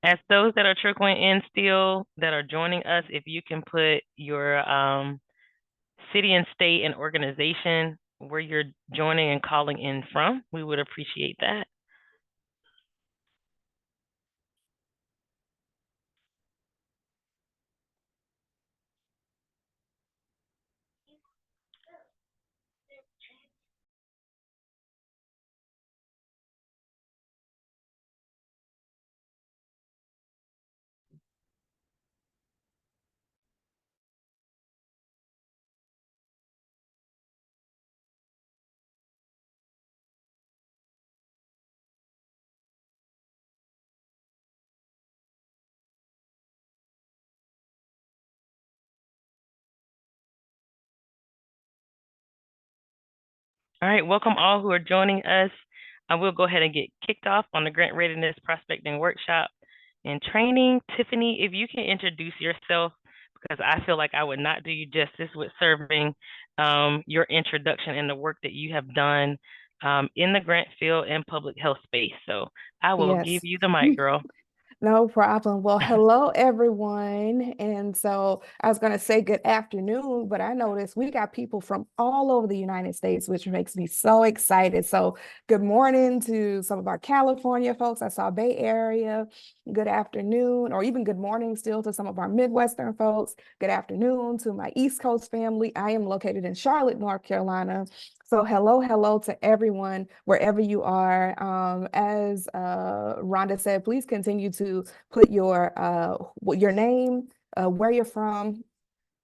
As those that are trickling in still that are joining us, if you can put your city and state and organization where you're joining and calling in from, we would appreciate that. All right, welcome all who are joining us. I will go ahead and get kicked off on the Grant Readiness Prospecting Workshop and Training. Tiffany, if you can introduce yourself, because I feel like I would not do you justice with serving your introduction and the work that you have done in the grant field and public health space. So I will give Yes. you the mic, girl. No problem. Well, hello everyone. And so I was going to say good afternoon, but I noticed we got people from all over the United States, which makes me so excited. So good morning to some of our California folks. I saw Bay Area. Good afternoon, or even good morning still to some of our Midwestern folks. Good afternoon to my East Coast family. I am located in Charlotte, North Carolina. So hello to everyone wherever you are. As Rhonda said, please continue to put your name, where you're from,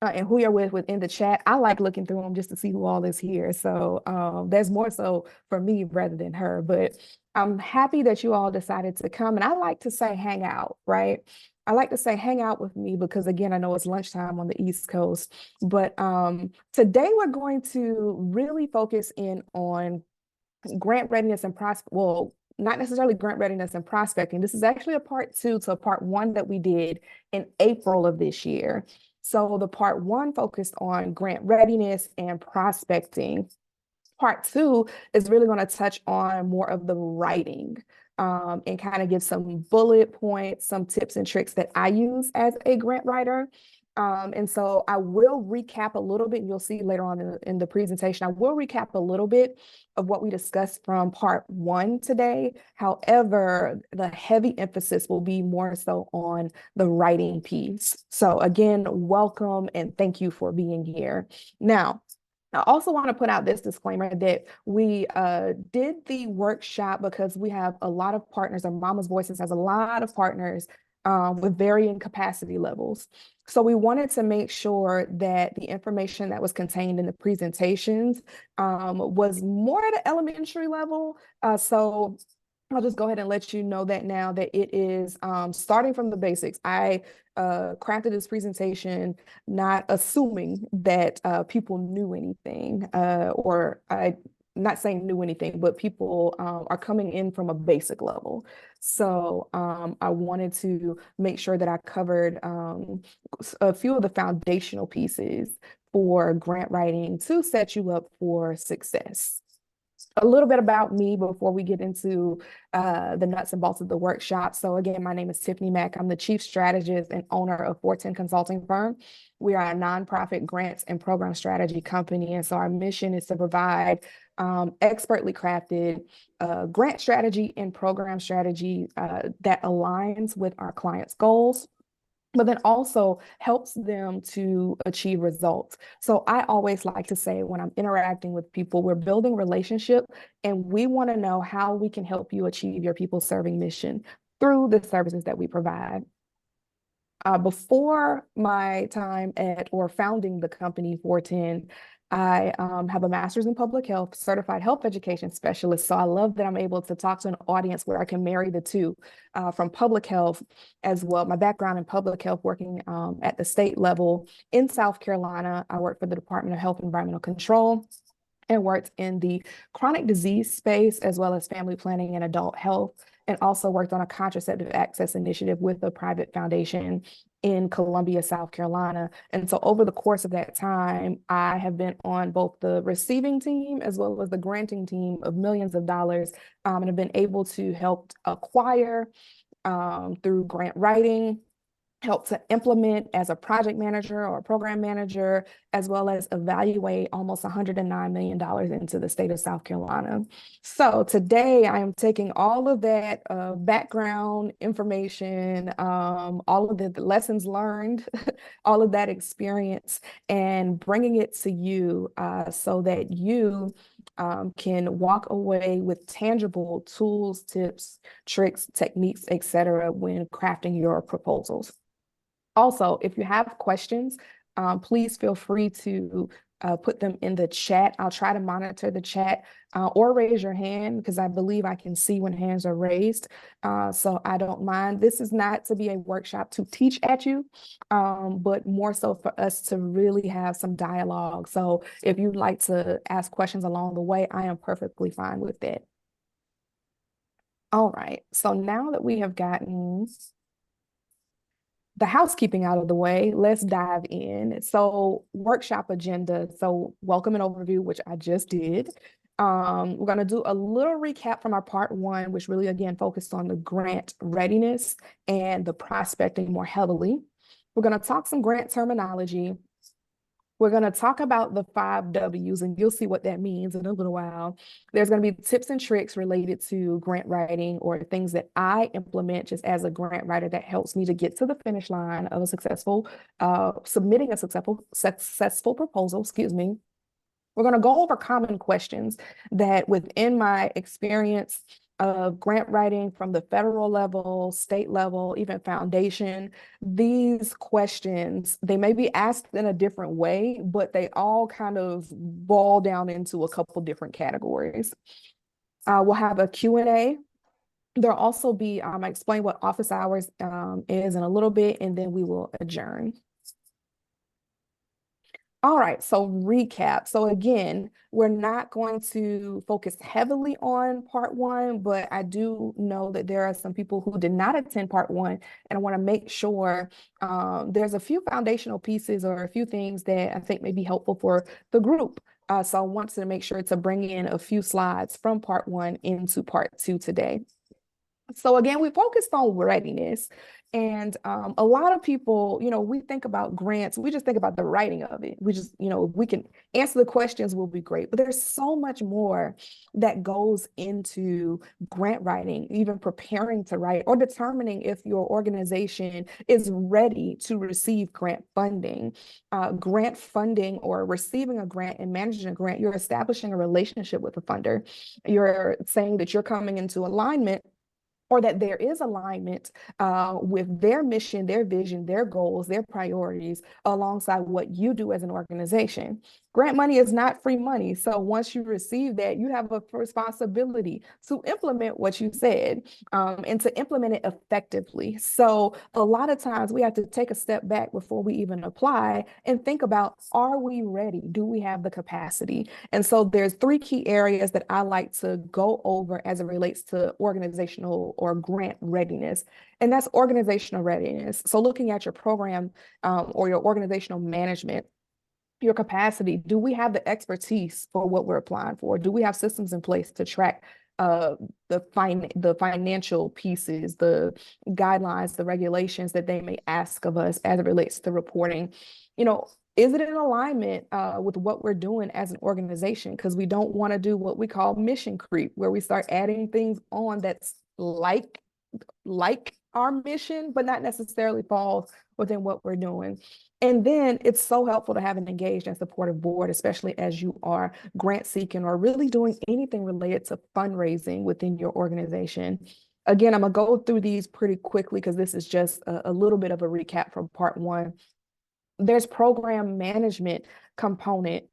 and who you're with within the chat. I like looking through them just to see who all is here. So there's more so for me rather than her. But I'm happy that you all decided to come. And I like to say hang out, right? I like to say hang out with me because again, I know it's lunchtime on the East Coast. But today we're going to really focus in on grant readiness and well, not necessarily grant readiness and prospecting. This is actually a part two to a part one that we did in April of this year. So the part one focused on grant readiness and prospecting. Part two is really going to touch on more of the writing, and kind of give some bullet points, some tips and tricks that I use as a grant writer. And so I will recap a little bit. You'll see later on in the presentation, I will recap a little bit of what we discussed from part one today. However, the heavy emphasis will be more so on the writing piece. So again, welcome and thank you for being here. Now, I also want to put out this disclaimer that we did the workshop because we have a lot of partners, and Mama's Voices has a lot of partners with varying capacity levels. So we wanted to make sure that the information that was contained in the presentations was more at an elementary level. So I'll just go ahead and let you know that now that it is starting from the basics. I crafted this presentation not assuming that people knew anything, or I not saying knew anything, but people are coming in from a basic level. So I wanted to make sure that I covered a few of the foundational pieces for grant writing to set you up for success. A little bit about me before we get into the nuts and bolts of the workshop. So again, my name is Tiffany Mack. I'm the chief strategist and owner of 410 Consulting Firm. We are a nonprofit grants and program strategy company. And so our mission is to provide expertly crafted grant strategy and program strategy that aligns with our clients' goals, but then also helps them to achieve results. So I always like to say when I'm interacting with people, we're building relationship and we want to know how we can help you achieve your people serving mission through the services that we provide. Before my time at or founding the company 410, I have a master's in public health, certified health education specialist. So I love that I'm able to talk to an audience where I can marry the two from public health as well. My background in public health, working at the state level in South Carolina. I work for the Department of Health and Environmental Control and worked in the chronic disease space as well as family planning and adult health, and also worked on a contraceptive access initiative with a private foundation in Columbia, South Carolina. And so over the course of that time, I have been on both the receiving team as well as the granting team of millions of dollars, and have been able to help acquire through grant writing, help to implement as a project manager or a program manager, as well as evaluate almost $109 million into the state of South Carolina. So today I am taking all of that background information, all of the lessons learned, all of that experience, and bringing it to you so that you can walk away with tangible tools, tips, tricks, techniques, etc., when crafting your proposals. Also, if you have questions, please feel free to put them in the chat. I'll try to monitor the chat or raise your hand because I believe I can see when hands are raised. So I don't mind. This is not to be a workshop to teach at you, but more so for us to really have some dialogue. So if you'd like to ask questions along the way, I am perfectly fine with that. All right. So now that we have gotten the housekeeping out of the way, let's dive in. So workshop agenda. So welcome and overview, which I just did. We're going to do a little recap from our part one, which really, again, focused on the grant readiness and the prospecting more heavily. We're going to talk some grant terminology. We're going to talk about the 5 W's, and you'll see what that means in a little while. There's going to be tips and tricks related to grant writing or things that I implement just as a grant writer that helps me to get to the finish line of a successful, submitting a successful proposal, excuse me. We're going to go over common questions that within my experience of grant writing from the federal level, state level, even foundation, these questions, they may be asked in a different way, but they all kind of boil down into a couple different categories. We'll have a Q&A. There'll also be, I explain what office hours is in a little bit, and then we will adjourn. All right, so recap. So again, we're not going to focus heavily on part one, but I do know that there are some people who did not attend part one, and I want to make sure there's a few foundational pieces or a few things that I think may be helpful for the group. So I want to make sure to bring in a few slides from part one into part two today. So again, we focused on readiness. And a lot of people, we think about grants, we just think about the writing of it. We just, if we can answer the questions, will be great. But there's so much more that goes into grant writing, even preparing to write or determining if your organization is ready to receive grant funding. Grant funding or receiving a grant and managing a grant, you're establishing a relationship with the funder. You're saying that you're coming into alignment, or that there is alignment with their mission, their vision, their goals, their priorities, alongside what you do as an organization. Grant money is not free money. So once you receive that, you have a responsibility to implement what you said and to implement it effectively. So a lot of times we have to take a step back before we even apply and think about, are we ready? Do we have the capacity? And so there's 3 key areas that I like to go over as it relates to organizational or grant readiness. And that's organizational readiness. So looking at your program or your organizational management, your capacity, do we have the expertise for what we're applying for? Do we have systems in place to track the financial pieces, the guidelines, the regulations that they may ask of us as it relates to reporting? Is it in alignment with what we're doing as an organization? Because we don't want to do what we call mission creep, where we start adding things on that's like our mission, but not necessarily falls within what we're doing. And then it's so helpful to have an engaged and supportive board, especially as you are grant seeking or really doing anything related to fundraising within your organization. Again, I'm going to go through these pretty quickly because this is just a little bit of a recap from part one. There's program management component.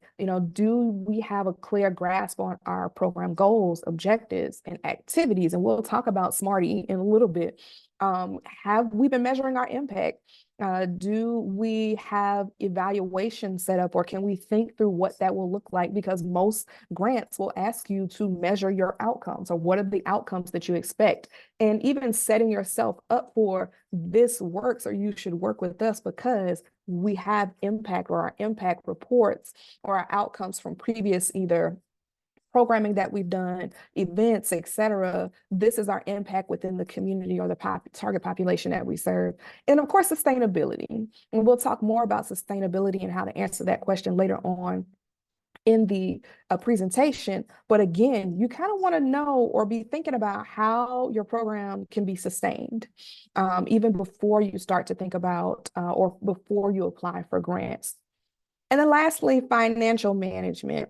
Do we have a clear grasp on our program goals, objectives, and activities? And we'll talk about SMART-E in a little bit. Have we been measuring our impact? Do we have evaluation set up, or can we think through what that will look like? Because most grants will ask you to measure your outcomes, or what are the outcomes that you expect? And even setting yourself up for this works, or you should work with us because we have impact, or our impact reports or our outcomes from previous either programming that we've done, events, et cetera. This is our impact within the community or the target population that we serve. And of course, sustainability. And we'll talk more about sustainability and how to answer that question later on in the presentation. But again, you kind of want to know or be thinking about how your program can be sustained, even before you start to think about or before you apply for grants. And then lastly, financial management.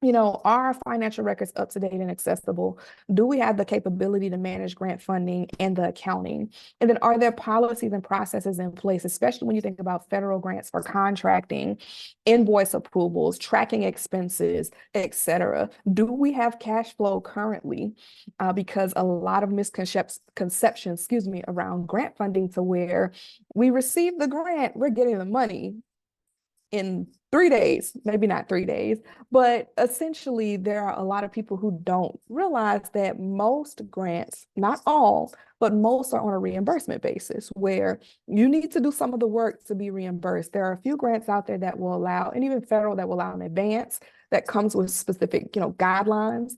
Are our financial records up to date and accessible? Do we have the capability to manage grant funding and the accounting? And then are there policies and processes in place, especially when you think about federal grants for contracting, invoice approvals, tracking expenses, et cetera? Do we have cash flow currently? Because a lot of misconceptions, around grant funding to where we receive the grant, we're getting the money in 3 days, maybe not 3 days, but essentially there are a lot of people who don't realize that most grants, not all, but most are on a reimbursement basis where you need to do some of the work to be reimbursed. There are a few grants out there that will allow, and even federal that will allow in advance, that comes with specific, guidelines,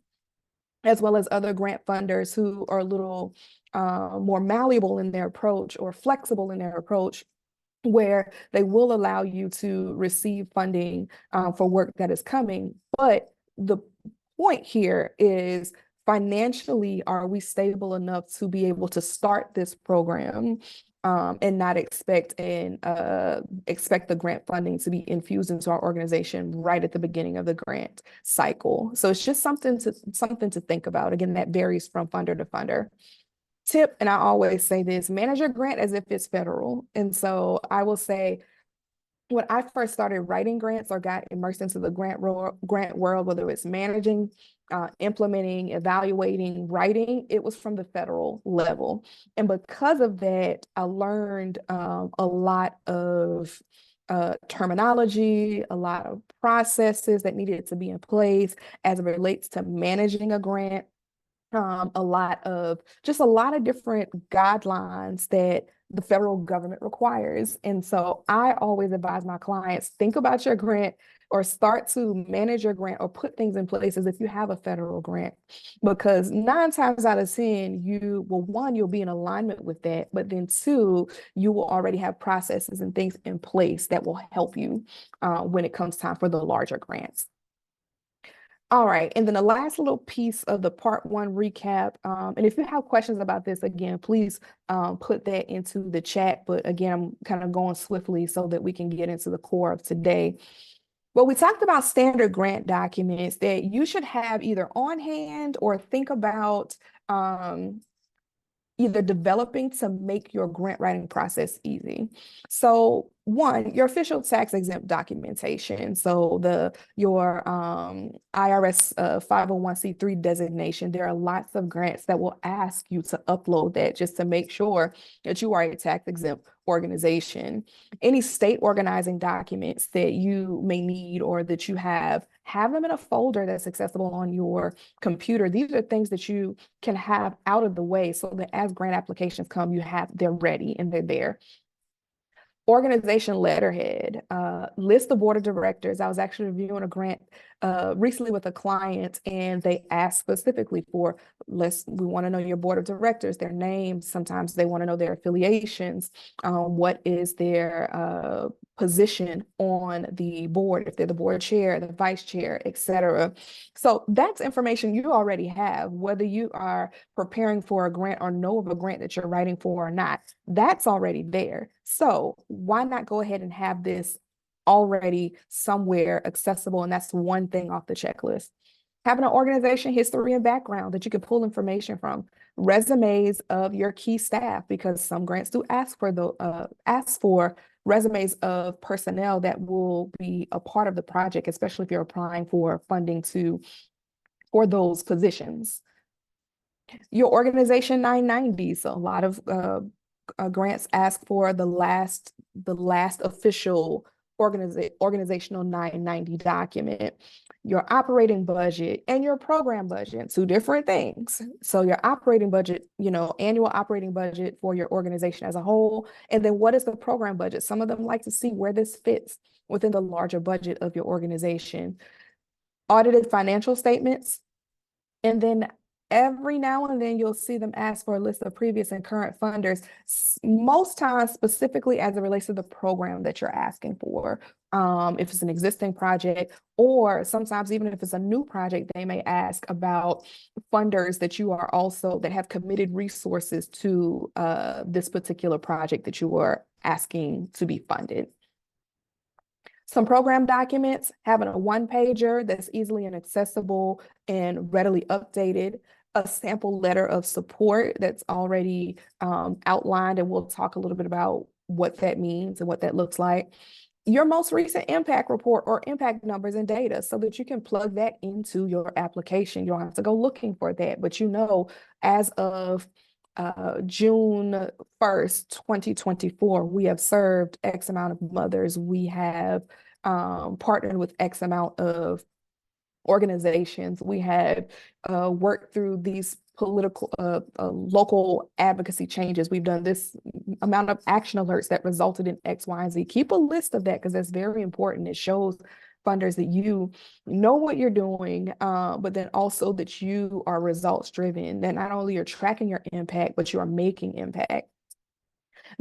as well as other grant funders who are a little more malleable in their approach or flexible in their approach, where they will allow you to receive funding for work that is coming. But the point here is, financially, are we stable enough to be able to start this program and not expect the grant funding to be infused into our organization right at the beginning of the grant cycle? So it's just something to think about. Again, that varies from funder to funder. Tip, and I always say this, manage your grant as if it's federal. And so I will say, when I first started writing grants or got immersed into the grant world, whether it's managing, implementing, evaluating, writing, it was from the federal level. And because of that, I learned a lot of terminology, a lot of processes that needed to be in place as it relates to managing a grant. A lot of different guidelines that the federal government requires. And so I always advise my clients, think about your grant or start to manage your grant or put things in place as if you have a federal grant, because 9 times out of 10, you'll be in alignment with that, but then 2, you will already have processes and things in place that will help you when it comes time for the larger grants. All right, and then the last little piece of the part 1 recap, and if you have questions about this, again, please put that into the chat. But again, I'm kind of going swiftly so that we can get into the core of today. Well, we talked about standard grant documents that you should have either on hand or think about either developing to make your grant writing process easy. So 1, your official tax exempt documentation. So your IRS 501c3 designation. There are lots of grants that will ask you to upload that just to make sure that you are a tax exempt organization. Any state organizing documents that you may need or that you have them in a folder that's accessible on your computer. These are things that you can have out of the way so that as grant applications come, they're ready and they're there. Organization letterhead, list the board of directors. I was actually reviewing a grant recently with a client, and they asked specifically for we want to know your board of directors, their names. Sometimes they want to know their affiliations, what is their position on the board, if they're the board chair, the vice chair, et cetera. So that's information you already have, whether you are preparing for a grant or know of a grant that you're writing for or not, that's already there. So why not go ahead and have this already somewhere accessible? And that's one thing off the checklist. Having an organization history and background that you can pull information from, resumes of your key staff, because some grants do ask for resumes of personnel that will be a part of the project, especially if you're applying for funding for those positions. Your organization 990. So a lot of grants ask for the last official organizational 990 document. Your operating budget and your program budget, 2 different things. So your operating budget, annual operating budget for your organization as a whole, and then what is the program budget? Some of them like to see where this fits within the larger budget of your organization. audited financial statements, and then every now and then you'll see them ask for a list of previous and current funders, most times specifically as it relates to the program that you're asking for. If it's an existing project, or sometimes even if it's a new project, they may ask about funders that you are also that have committed resources to this particular project that you are asking to be funded. Some program documents, having a one-pager that's easily and accessible and readily updated, a sample letter of support that's already outlined, and we'll talk a little bit about what that means and what that looks like. Your most recent impact report or impact numbers and data so that you can plug that into your application. You don't have to go looking for that, but you know, as of June 1st, 2024, we have served X amount of mothers. We have partnered with X amount of organizations. We have worked through these political, local advocacy changes. We've done this amount of action alerts that resulted in X, Y, and Z. Keep a list of that because that's very important. It shows funders that you know what you're doing, but then also that you are results driven, that not only you're tracking your impact, but you are making impact.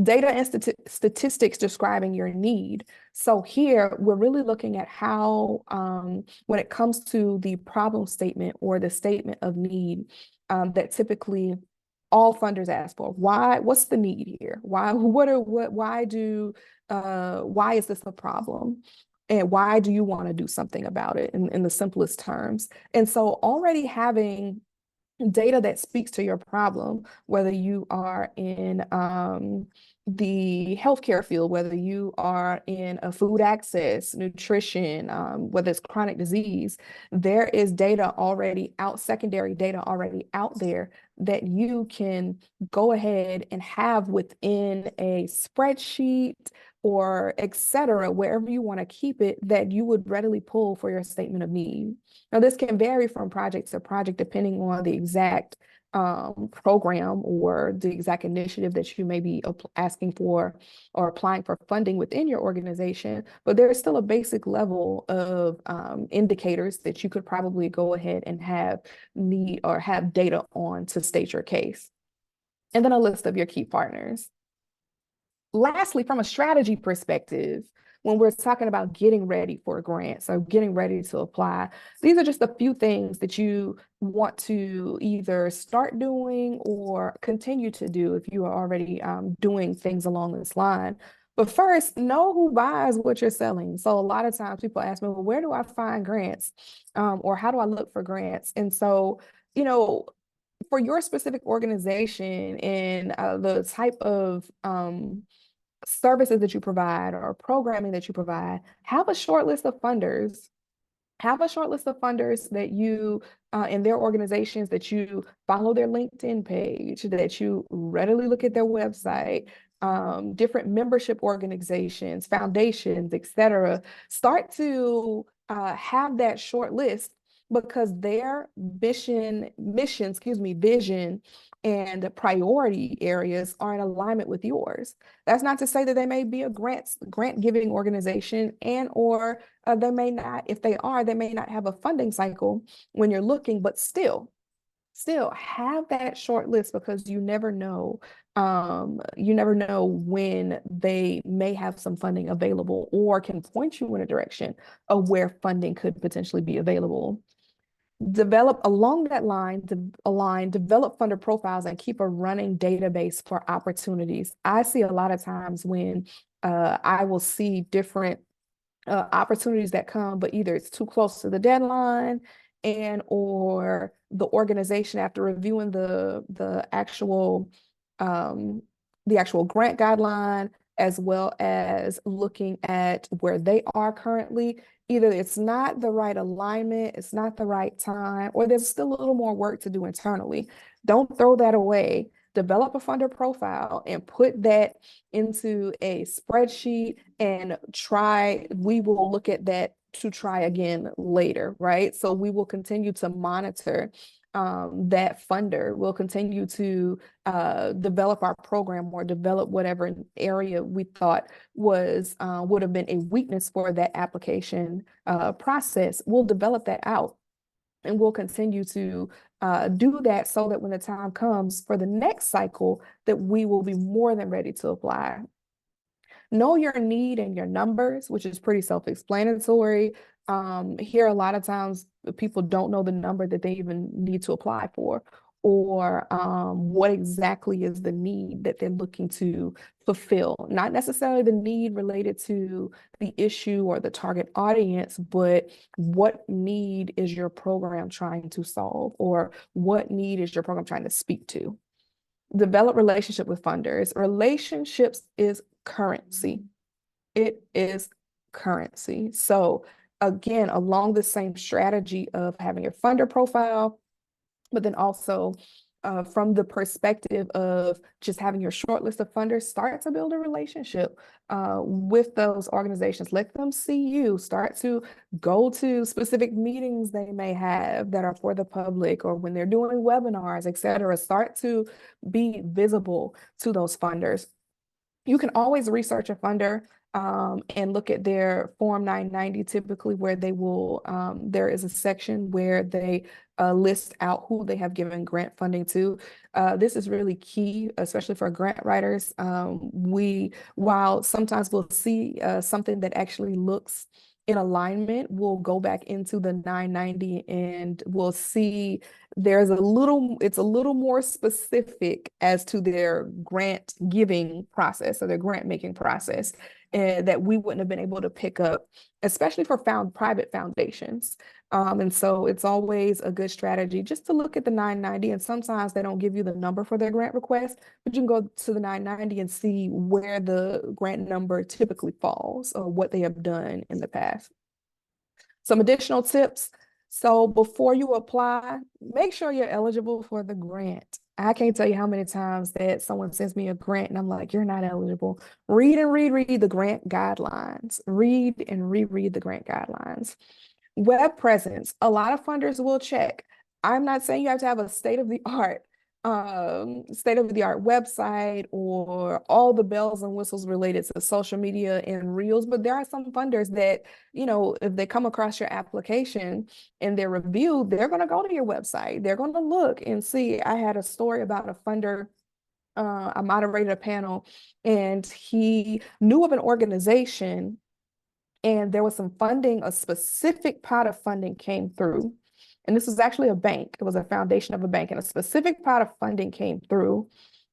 Data and statistics describing your need. So here we're really looking at how, when it comes to the problem statement or the statement of need, that typically all funders ask for. Why? What's the need here? Why? Why is this a problem? And why do you want to do something about it in the simplest terms? And so already having data that speaks to your problem, whether you are in the healthcare field, whether you are in a food access, nutrition, whether it's chronic disease, there is data already out, secondary data already out there that you can go ahead and have within a spreadsheet or et cetera, wherever you want to keep it, that you would readily pull for your statement of need. Now, this can vary from project to project depending on the exact program or the exact initiative that you may be asking for or applying for funding within your organization, but there's still a basic level of indicators that you could probably go ahead and have need or have data on to state your case. And then a list of your key partners. Lastly, from a strategy perspective, when we're talking about getting ready for a grant, so getting ready to apply, these are just a few things that you want to either start doing or continue to do if you are already doing things along this line. But first, know who buys what you're selling. So a lot of times people ask me, well, where do I find grants? Or how do I look for grants? And so, you know, for your specific organization and the type of services that you provide or programming that you provide, have a short list of funders. Have a short list of funders that you, in their organizations, that you follow their LinkedIn page, that you readily look at their website, different membership organizations, foundations, etc. Start to have that short list because their vision and priority areas are in alignment with yours. That's not to say that they may be a grant giving organization and or they may not, if they are, they may not have a funding cycle when you're looking, but still have that short list because you never know when they may have some funding available or can point you in a direction of where funding could potentially be available. Develop along that line, develop funder profiles and keep a running database for opportunities. I see a lot of times when I will see different opportunities that come, but either it's too close to the deadline and or the organization after reviewing the actual grant guideline as well as looking at where they are currently, either it's not the right alignment, it's not the right time, or there's still a little more work to do internally. Don't throw that away. Develop a funder profile and put that into a spreadsheet and we will look at that to try again later, right? So we will continue to monitor that funder will continue to develop our program or develop whatever area we thought was would have been a weakness for that application process. We'll develop that out. And we'll continue to do that so that when the time comes for the next cycle, that we will be more than ready to apply. Know your need and your numbers, which is pretty self-explanatory. Here, a lot of times people don't know the number that they even need to apply for, or what exactly is the need that they're looking to fulfill. Not necessarily the need related to the issue or the target audience, but what need is your program trying to solve, or what need is your program trying to speak to? Develop relationship with funders. Relationships is currency. It is currency. So again, along the same strategy of having your funder profile, but then also from the perspective of just having your short list of funders, start to build a relationship with those organizations. Let them see you. Start to go to specific meetings they may have that are for the public, or when they're doing webinars, et cetera. Start to be visible to those funders. You can always research a funder and look at their Form 990, typically, where they will, there is a section where they list out who they have given grant funding to. This is really key, especially for grant writers. While sometimes we'll see something that actually looks in alignment, we'll go back into the 990 and we'll see it's a little more specific as to their grant giving process or their grant making process, that we wouldn't have been able to pick up, especially for private foundations. And so it's always a good strategy just to look at the 990, and sometimes they don't give you the number for their grant request, but you can go to the 990 and see where the grant number typically falls or what they have done in the past. Some additional tips. So before you apply, make sure you're eligible for the grant. I can't tell you how many times that someone sends me a grant and I'm like, you're not eligible. Read and reread the grant guidelines. Read and reread the grant guidelines. Web presence. A lot of funders will check. I'm not saying you have to have a state-of-the-art website or all the bells and whistles related to social media and reels, but there are some funders that, if they come across your application and their review, they're going to go to your website. They're going to look and see. I had a story about a funder. I moderated a panel and he knew of an organization, and there was some funding, a specific pot of funding came through. And this was actually a bank. It was a foundation of a bank, and a specific pot of funding came through.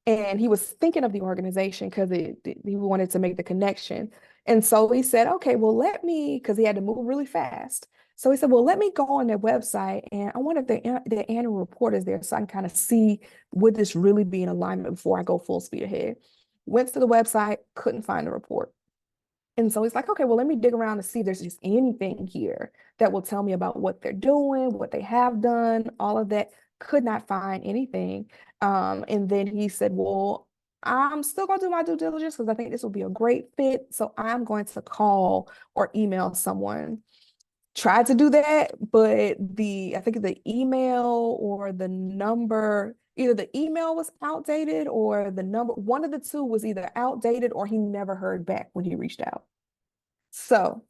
And he was thinking of the organization because he wanted to make the connection. And so he said, okay, well, because he had to move really fast. So he said, well, let me go on their website, and I wonder if their annual report is there so I can kind of see, would this really be in alignment before I go full speed ahead? Went to the website, couldn't find the report. And so he's like, okay, well, let me dig around to see if there's just anything here that will tell me about what they're doing, what they have done, all of that. Could not find anything. And then he said, well, I'm still going to do my due diligence because I think this will be a great fit. So I'm going to call or email someone. Tried to do that, but I think the email or the number, either the email was outdated or the number, one of the two was either outdated or he never heard back when he reached out. So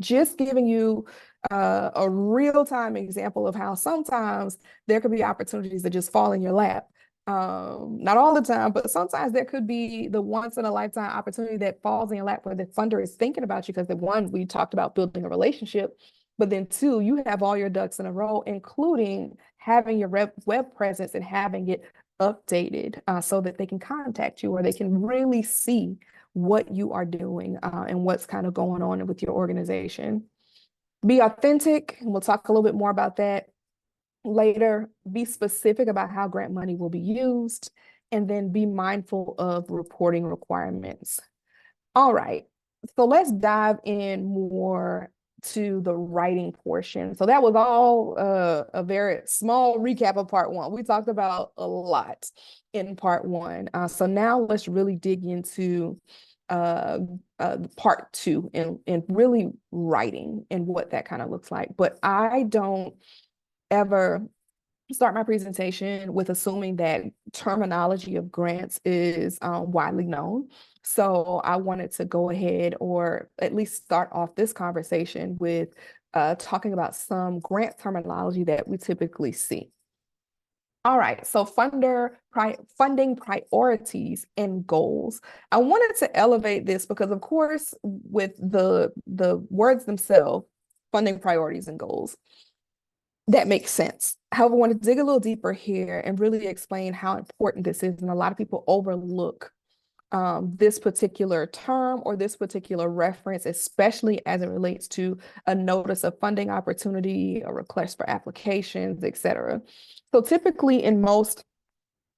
just giving you a real-time example of how sometimes there could be opportunities that just fall in your lap. Not all the time, but sometimes there could be the once in a lifetime opportunity that falls in your lap where the funder is thinking about you, because the one, we talked about building a relationship, but then two, you have all your ducks in a row, including having your web presence and having it updated so that they can contact you or they can really see what you are doing and what's kind of going on with your organization. Be authentic, and we'll talk a little bit more about that later. Be specific about how grant money will be used, and then be mindful of reporting requirements. All right, so let's dive in more to the writing portion. So that was all a very small recap of part one. We talked about a lot in part one. So now let's really dig into part two and really writing and what that kind of looks like. But I don't ever start my presentation with assuming that terminology of grants is widely known. So I wanted to go ahead or at least start off this conversation with talking about some grant terminology that we typically see. All right, so funding priorities and goals. I wanted to elevate this because, of course, with the words themselves, funding priorities and goals, that makes sense. However, I want to dig a little deeper here and really explain how important this is. And a lot of people overlook this particular term or this particular reference, especially as it relates to a notice of funding opportunity, a request for applications, et cetera. So typically in most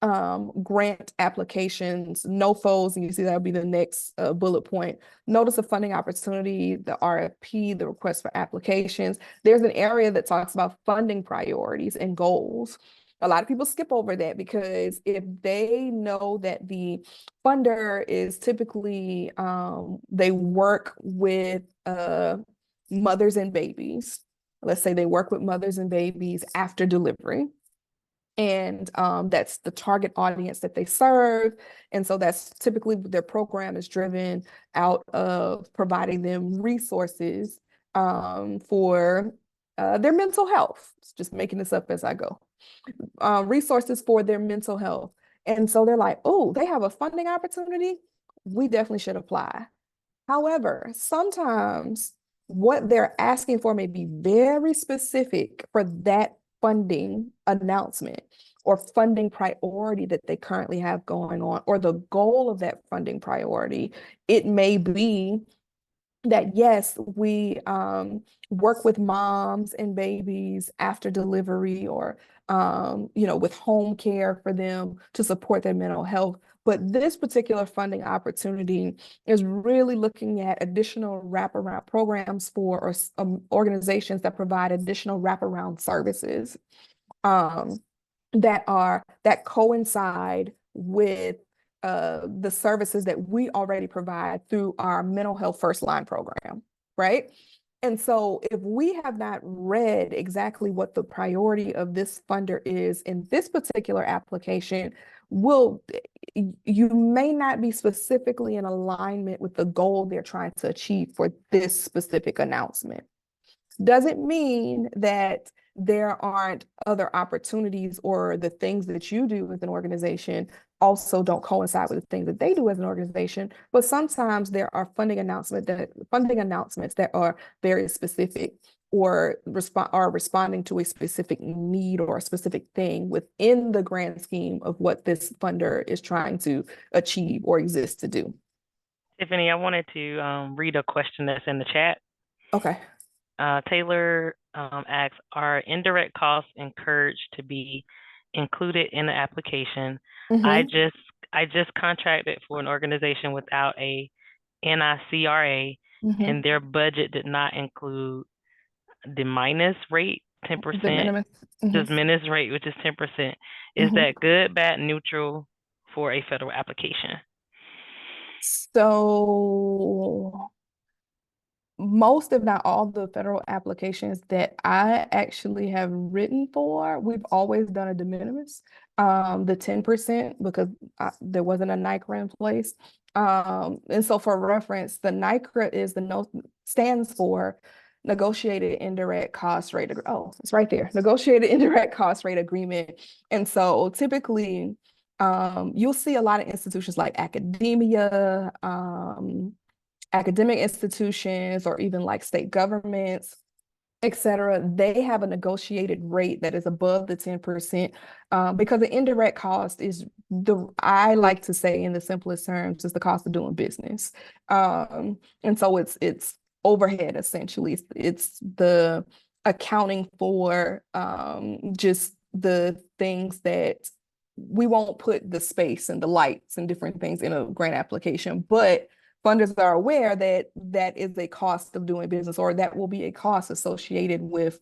grant applications, NOFOs, and you see that would be the next bullet point, notice of funding opportunity, the RFP, the request for applications. There's an area that talks about funding priorities and goals. A lot of people skip over that because if they know that the funder is typically, they work with mothers and babies. Let's say they work with mothers and babies after delivery, and that's the target audience that they serve. And so that's typically their program is driven out of providing them resources for their mental health. Just making this up as I go. Resources for their mental health. And so they're like, oh, they have a funding opportunity. We definitely should apply. However, sometimes what they're asking for may be very specific for that funding announcement or funding priority that they currently have going on, or the goal of that funding priority. It may be that, yes, we work with moms and babies after delivery, or with home care for them to support their mental health. But this particular funding opportunity is really looking at additional wraparound programs for or organizations that provide additional wraparound services um, that coincide with the services that we already provide through our mental health first line program, right? And so if we have not read exactly what the priority of this funder is in this particular application, you may not be specifically in alignment with the goal they're trying to achieve for this specific announcement. Doesn't mean that there aren't other opportunities or the things that you do with an organization also don't coincide with the things that they do as an organization. But sometimes there are funding announcements that are very specific or are responding to a specific need or a specific thing within the grand scheme of what this funder is trying to achieve or exist to do. Tiffany, I wanted to read a question that's in the chat. Okay. Taylor asks, are indirect costs encouraged to be included in the application? I Mm-hmm. just contracted for an organization without a NICRA, Mm-hmm. and their budget did not include the minus rate, The 10%, minimum. Mm-hmm. just minus rate, which is 10%. Is Mm-hmm. that good, bad, neutral for a federal application? So most, if not all, the federal applications that I actually have written for, we've always done a de minimis, the 10%, because there wasn't a NICRA in place. And so for reference, the NICRA stands for Negotiated Indirect Cost Rate. Oh, it's right there. Negotiated Indirect Cost Rate Agreement. And so typically, you'll see a lot of institutions like academic institutions, or even like state governments, et cetera, they have a negotiated rate that is above the 10%, because the indirect cost is I like to say in the simplest terms, is the cost of doing business. And so it's overhead essentially. It's the accounting for just the things that we won't put the space and the lights and different things in a grant application, but funders are aware that that is a cost of doing business, or that will be a cost associated with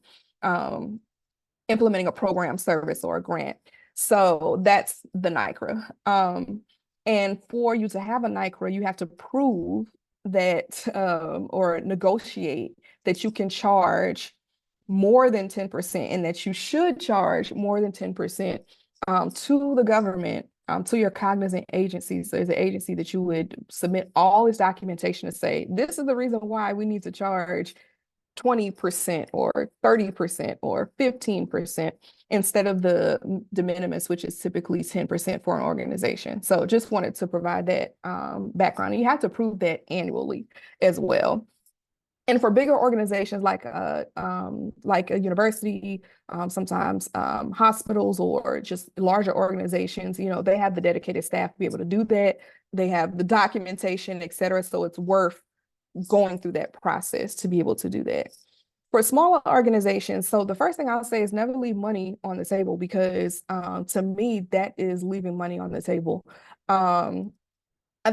implementing a program, service, or a grant. So that's the NICRA. And for you to have a NICRA, you have to prove that or negotiate that you can charge more than 10% and that you should charge more than 10% to the government, to your cognizant agencies. There's an agency that you would submit all this documentation to say, this is the reason why we need to charge 20% or 30% or 15% instead of the de minimis, which is typically 10% for an organization. So just wanted to provide that background. And you have to prove that annually as well. And for bigger organizations like a university, sometimes hospitals or just larger organizations, you know, they have the dedicated staff to be able to do that. They have the documentation, et cetera. So it's worth going through that process to be able to do that. For smaller organizations, so the first thing I'll say is never leave money on the table, because to me, that is leaving money on the table. I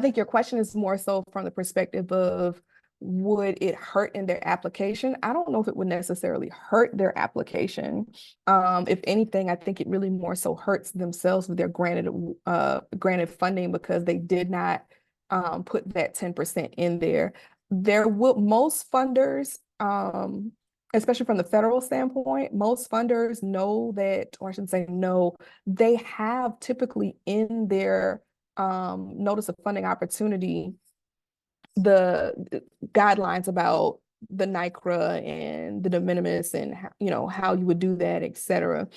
think your question is more so from the perspective of, would it hurt in their application? I don't know if it would necessarily hurt their application. If anything, I think it really more so hurts themselves with their granted funding, because they did not put that 10% in there. There will most funders, especially from the federal standpoint, most funders know that, or I shouldn't say no, they have typically in their notice of funding opportunity the guidelines about the NICRA and the de minimis and how you would do that, et cetera.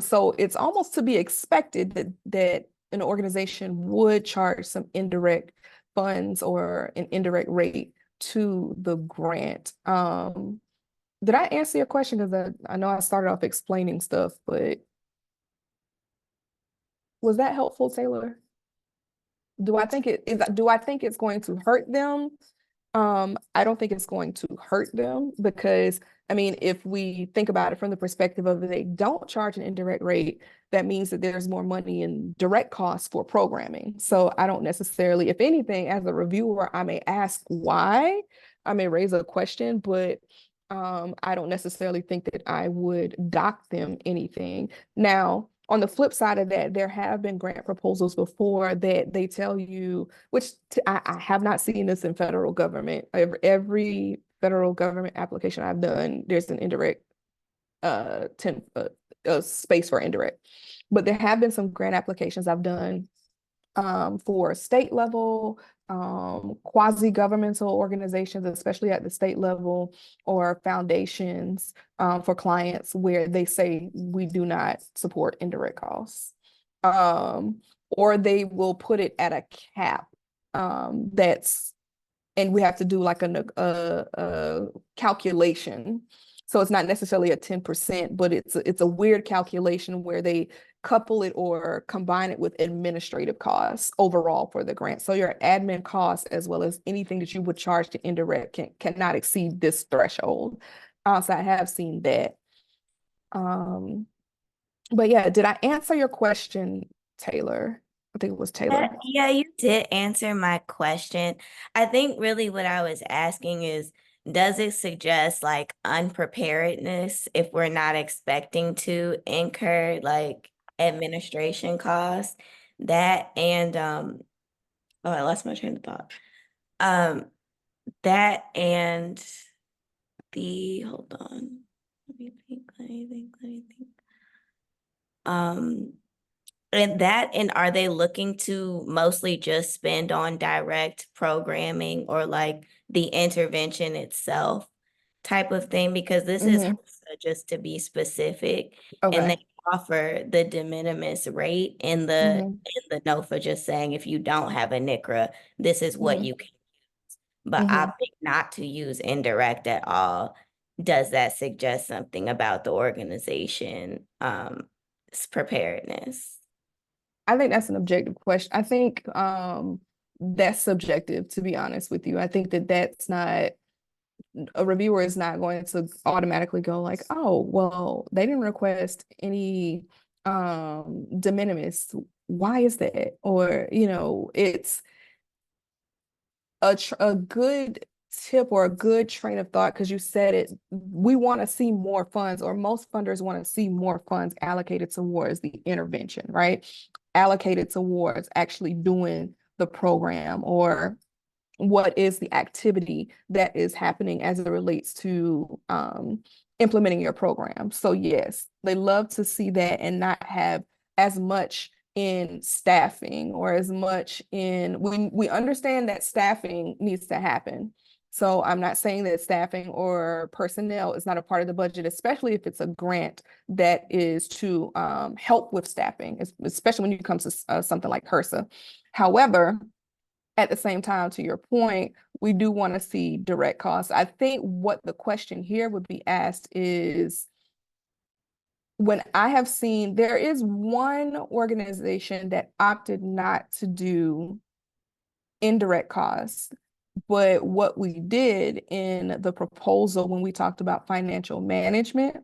So it's almost to be expected that an organization would charge some indirect funds or an indirect rate to the grant. Did I answer your question? Because I know I started off explaining stuff, but was that helpful, Taylor? Do I think it's going to hurt them? I don't think it's going to hurt them, because I mean, if we think about it from the perspective of, if they don't charge an indirect rate, that means that there's more money in direct costs for programming. So I don't necessarily, if anything, as a reviewer, I may ask why, I may raise a question, but I don't necessarily think that I would dock them anything. Now, on the flip side of that, there have been grant proposals before that they tell you, which I have not seen this in federal government. Every federal government application I've done, there's an indirect space for indirect. But there have been some grant applications I've done for state level, quasi-governmental organizations, especially at the state level, or foundations for clients where they say we do not support indirect costs. Or they will put it at a cap and we have to do like a calculation. So it's not necessarily a 10%, but it's a weird calculation where they couple it or combine it with administrative costs overall for the grant. So your admin costs, as well as anything that you would charge to indirect, cannot exceed this threshold. So I have seen that. But yeah, did I answer your question, Taylor? I think it was Taylor. Yeah, you did answer my question. I think really what I was asking is, does it suggest like unpreparedness if we're not expecting to incur like administration costs? That and oh, I lost my train of thought. That and hold on. Let me think. And are they looking to mostly just spend on direct programming or like the intervention itself type of thing? Because this is just to be specific, and they offer the de minimis rate in the note for just saying, if you don't have a NICRA, this is what you can use. But opting not to use indirect at all, does that suggest something about the organization preparedness? I think that's an objective question. I think that's subjective, to be honest with you. I think that's not, a reviewer is not going to automatically go like, oh, well, they didn't request any de minimis. Why is that? Or, it's a good tip or a good train of thought, because you said it, we want to see more funds, or most funders want to see more funds allocated towards the intervention, right? Allocated towards actually doing the program, or what is the activity that is happening as it relates to implementing your program. So yes, they love to see that and not have as much in staffing or as much in, we understand that staffing needs to happen. So I'm not saying that staffing or personnel is not a part of the budget, especially if it's a grant that is to help with staffing, especially when it comes to something like HRSA. However, at the same time, to your point, we do want to see direct costs. I think what the question here would be asked is, when I have seen, there is one organization that opted not to do indirect costs, but what we did in the proposal when we talked about financial management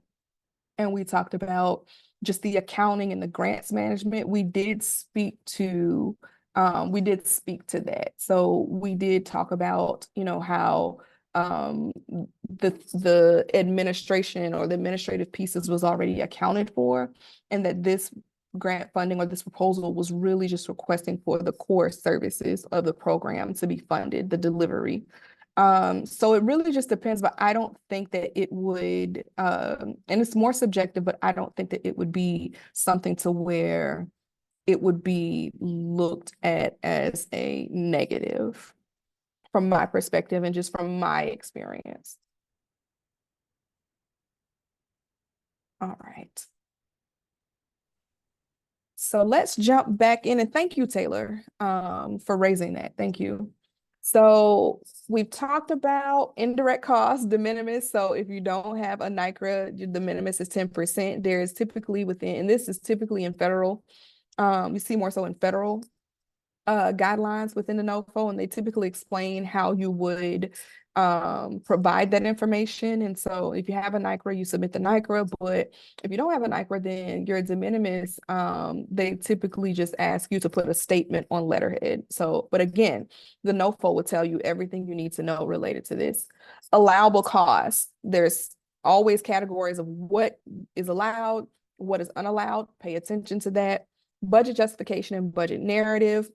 and we talked about just the accounting and the grants management, we did speak to that. So we did talk about, how the administration or the administrative pieces was already accounted for, and that this grant funding or this proposal was really just requesting for the core services of the program to be funded, the delivery. So it really just depends, but I don't think that it would, and it's more subjective, but I don't think that it would be something to where it would be looked at as a negative from my perspective and just from my experience. All right. So let's jump back in, and thank you, Taylor, for raising that. Thank you. So we've talked about indirect costs, de minimis. So if you don't have a NICRA, the de minimis is 10%. There is typically within, and this is typically in federal, you see more so in federal guidelines within the NOFO, and they typically explain how you would provide that information. And so if you have a NICRA, you submit the NICRA, but if you don't have a NICRA, then your de minimis, they typically just ask you to put a statement on letterhead. So, but again, the NOFO will tell you everything you need to know related to this. Allowable costs, there's always categories of what is allowed, what is unallowed, pay attention to that. Budget justification and budget narrative.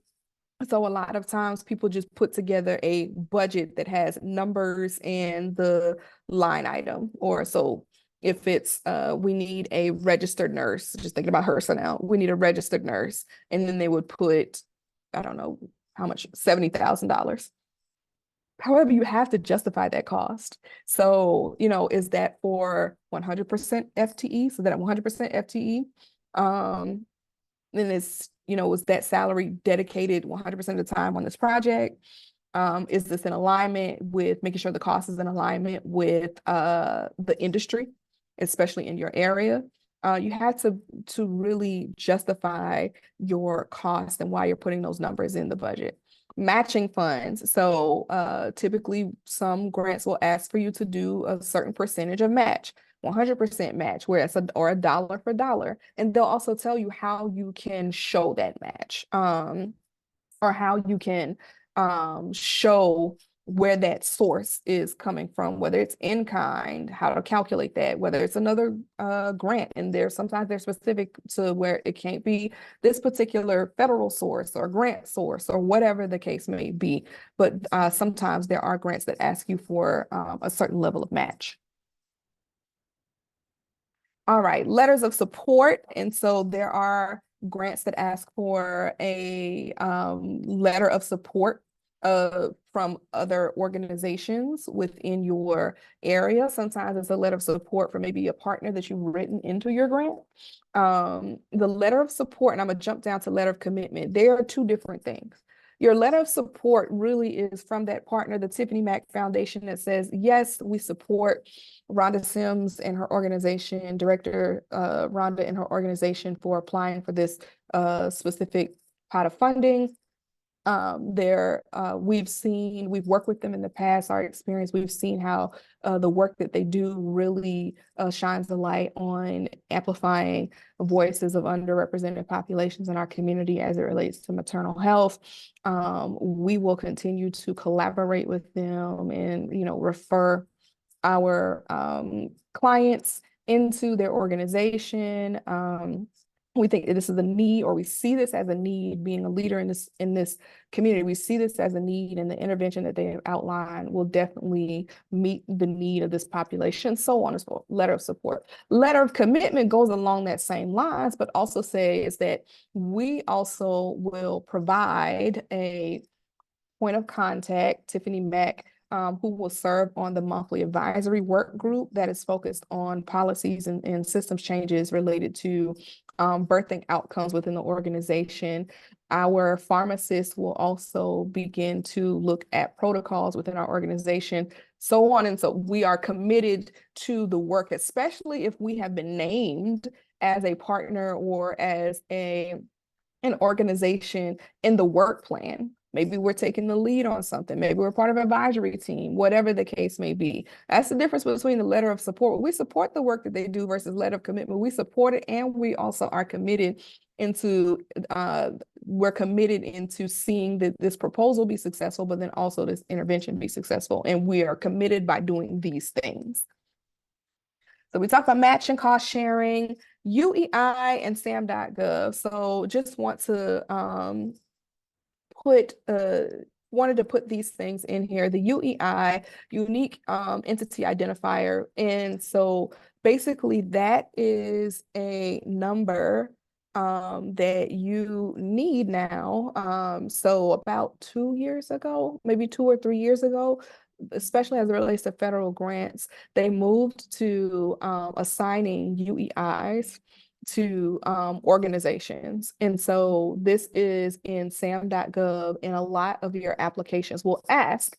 So a lot of times people just put together a budget that has numbers and the line item. Or so if it's, we need a registered nurse, just thinking about HRSA now, we need a registered nurse. And then they would put, I don't know how much, $70,000. However, you have to justify that cost. So, is that for 100% FTE? So that at 100% FTE, then it's, was that salary dedicated 100% of the time on this project? Is this in alignment with making sure the cost is in alignment with the industry, especially in your area? You have to really justify your cost and why you're putting those numbers in the budget. Matching funds. So typically some grants will ask for you to do a certain percentage of match. 100% match, or a dollar for dollar. And they'll also tell you how you can show that match, or how you can show where that source is coming from, whether it's in kind, how to calculate that, whether it's another grant. And sometimes they're specific to where it can't be this particular federal source or grant source or whatever the case may be. But sometimes there are grants that ask you for a certain level of match. All right, letters of support. And so there are grants that ask for a letter of support from other organizations within your area. Sometimes it's a letter of support for maybe a partner that you've written into your grant. The letter of support, and I'm gonna jump down to letter of commitment. They are two different things. Your letter of support really is from that partner, the Tiffany Mack Foundation, that says, yes, we support Rhonda Sims and her organization, Director Rhonda and her organization, for applying for this specific pot of funding. We've worked with them in the past, our experience, we've seen how the work that they do really shines the light on amplifying voices of underrepresented populations in our community as it relates to maternal health. We will continue to collaborate with them and, refer our clients into their organization. we think that this is a need, or we see this as a need. Being a leader in this community, we see this as a need, and the intervention that they outline will definitely meet the need of this population. So on and so forth. Letter of support. Letter of commitment goes along that same lines, but also says that we also will provide a point of contact, Tiffany Mack, who will serve on the monthly advisory work group that is focused on policies and systems changes related to birthing outcomes within the organization. Our pharmacists will also begin to look at protocols within our organization, so on. And so we are committed to the work, especially if we have been named as a partner or as an organization in the work plan. Maybe we're taking the lead on something. Maybe we're part of an advisory team, whatever the case may be. That's the difference between the letter of support. We support the work that they do versus letter of commitment. We support it, and we also are committed into, we're committed into seeing that this proposal be successful, but then also this intervention be successful. And we are committed by doing these things. So we talked about matching, cost sharing, UEI, and SAM.gov. So just want to wanted to put these things in here. The UEI, unique entity identifier. And so basically that is a number that you need now. So about 2 years ago, maybe 2 or 3 years ago, especially as it relates to federal grants, they moved to assigning UEIs to organizations. And so this is in SAM.gov, and a lot of your applications will ask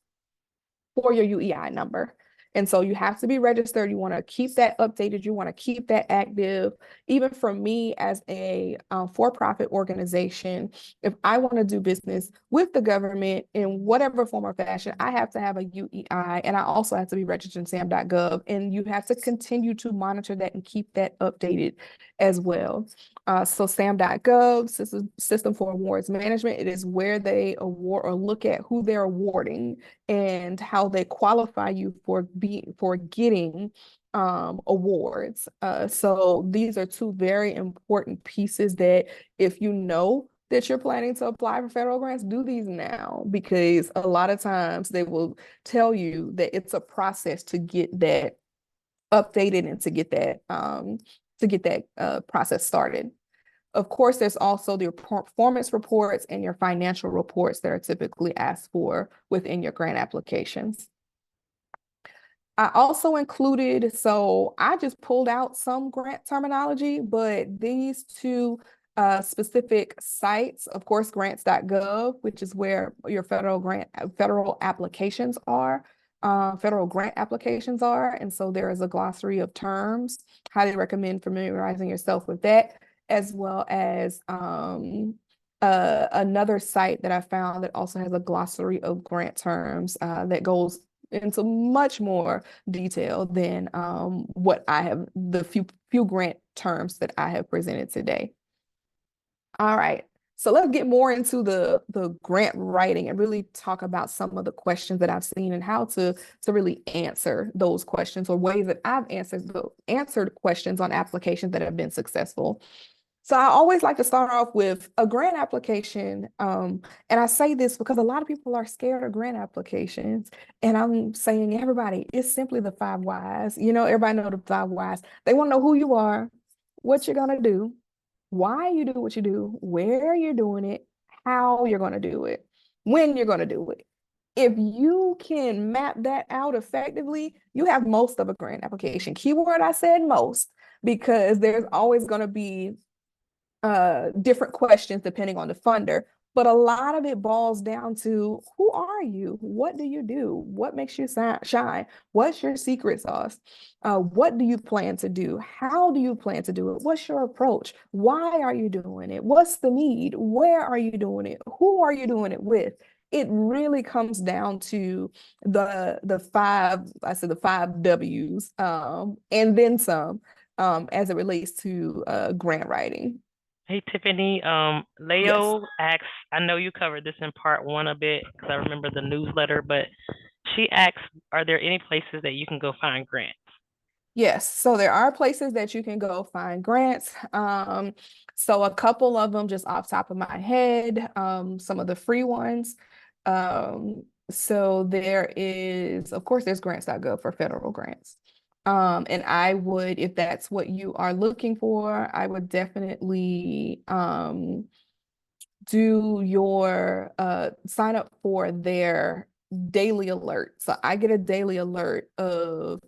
for your UEI number. And so you have to be registered. You want to keep that updated. You want to keep that active. Even for me as a for-profit organization, if I want to do business with the government in whatever form or fashion, I have to have a UEI, and I also have to be registered in SAM.gov. And you have to continue to monitor that and keep that updated as well. So SAM.gov, System for Awards Management, it is where they award or look at who they're awarding and how they qualify you for getting awards. So these are two very important pieces that if you know that you're planning to apply for federal grants, do these now, because a lot of times they will tell you that it's a process to get that updated and to get that process started. Of course, there's also the performance reports and your financial reports that are typically asked for within your grant applications. I also included, so I just pulled out some grant terminology, but these two specific sites, of course, grants.gov, which is where your federal applications are. Federal grant applications are. And so there is a glossary of terms. Highly recommend familiarizing yourself with that, as well as another site that I found that also has a glossary of grant terms that goes into much more detail than what I have, the few grant terms that I have presented today. All right. So let's get more into the grant writing and really talk about some of the questions that I've seen and how to really answer those questions, or ways that I've answered questions on applications that have been successful. So I always like to start off with a grant application. And I say this because a lot of people are scared of grant applications. And I'm saying, everybody, it's simply the 5 whys. You know, everybody know the 5 whys. They want to know who you are, what you're going to do, why you do what you do, where you're doing it, how you're going to do it, when you're going to do it. If you can map that out effectively, you have most of a grant application. Keyword, I said most, because there's always going to be different questions depending on the funder. But a lot of it boils down to, who are you? What do you do? What makes you shine? What's your secret sauce? What do you plan to do? How do you plan to do it? What's your approach? Why are you doing it? What's the need? Where are you doing it? Who are you doing it with? It really comes down to the 5 W's, and then some, as it relates to grant writing. Hey, Tiffany, Leo asks, I know you covered this in part 1 a bit because I remember the newsletter, but she asks, are there any places that you can go find grants? Yes, so there are places that you can go find grants. So a couple of them just off top of my head, some of the free ones. So there is, of course, there's grants.gov for federal grants. And I would, if that's what you are looking for, I would definitely do your sign up for their daily alert. So I get a daily alert of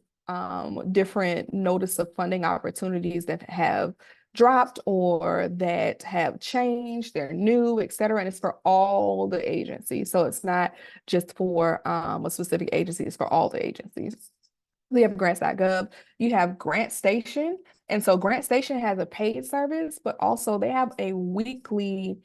different notice of funding opportunities that have dropped or that have changed, they're new, et cetera. And it's for all the agencies. So it's not just for a specific agency, it's for all the agencies. We have grants.gov, you have Grant Station. And so Grant Station has a paid service, but also they have a weekly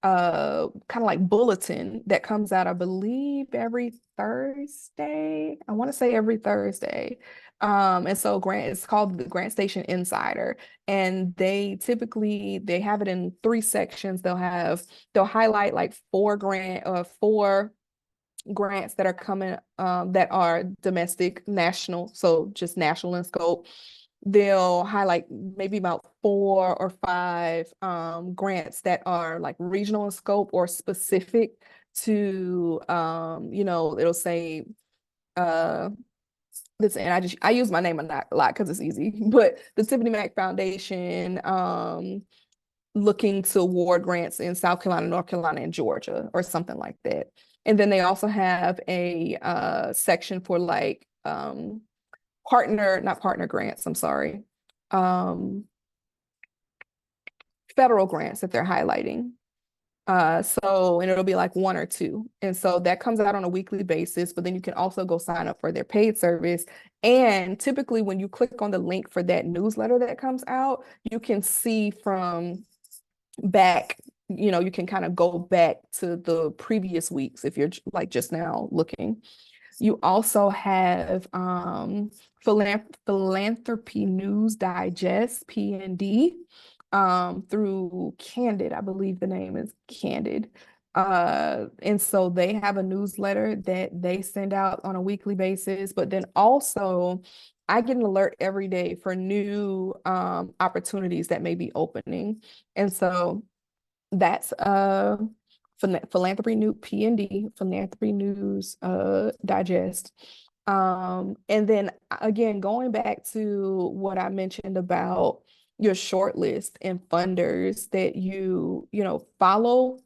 kind of like bulletin that comes out, I believe, every Thursday. I want to say every Thursday. And so it's called the Grant Station Insider. And they have it in 3 sections. They'll highlight like 4 grants that are coming that are domestic, national, so just national in scope. They'll highlight maybe about 4 or 5 grants that are like regional in scope or specific to it'll say this, and I use my name a lot because it's easy, but the Tiffany Mack Foundation looking to award grants in South Carolina, North Carolina, and Georgia, or something like that. And then they also have a section for like not partner grants, I'm sorry, federal grants that they're highlighting. And it'll be like 1 or 2. And so that comes out on a weekly basis, but then you can also go sign up for their paid service. And typically when you click on the link for that newsletter that comes out, you can see from back, you can kind of go back to the previous weeks if you're like just now looking. You also have Philanthropy News Digest, PND, through Candid. I believe the name is Candid. And so they have a newsletter that they send out on a weekly basis, but then also I get an alert every day for new opportunities that may be opening. And so that's Philanthropy News, PND, Philanthropy News Digest. And then again, going back to what I mentioned about your shortlist and funders, that you follow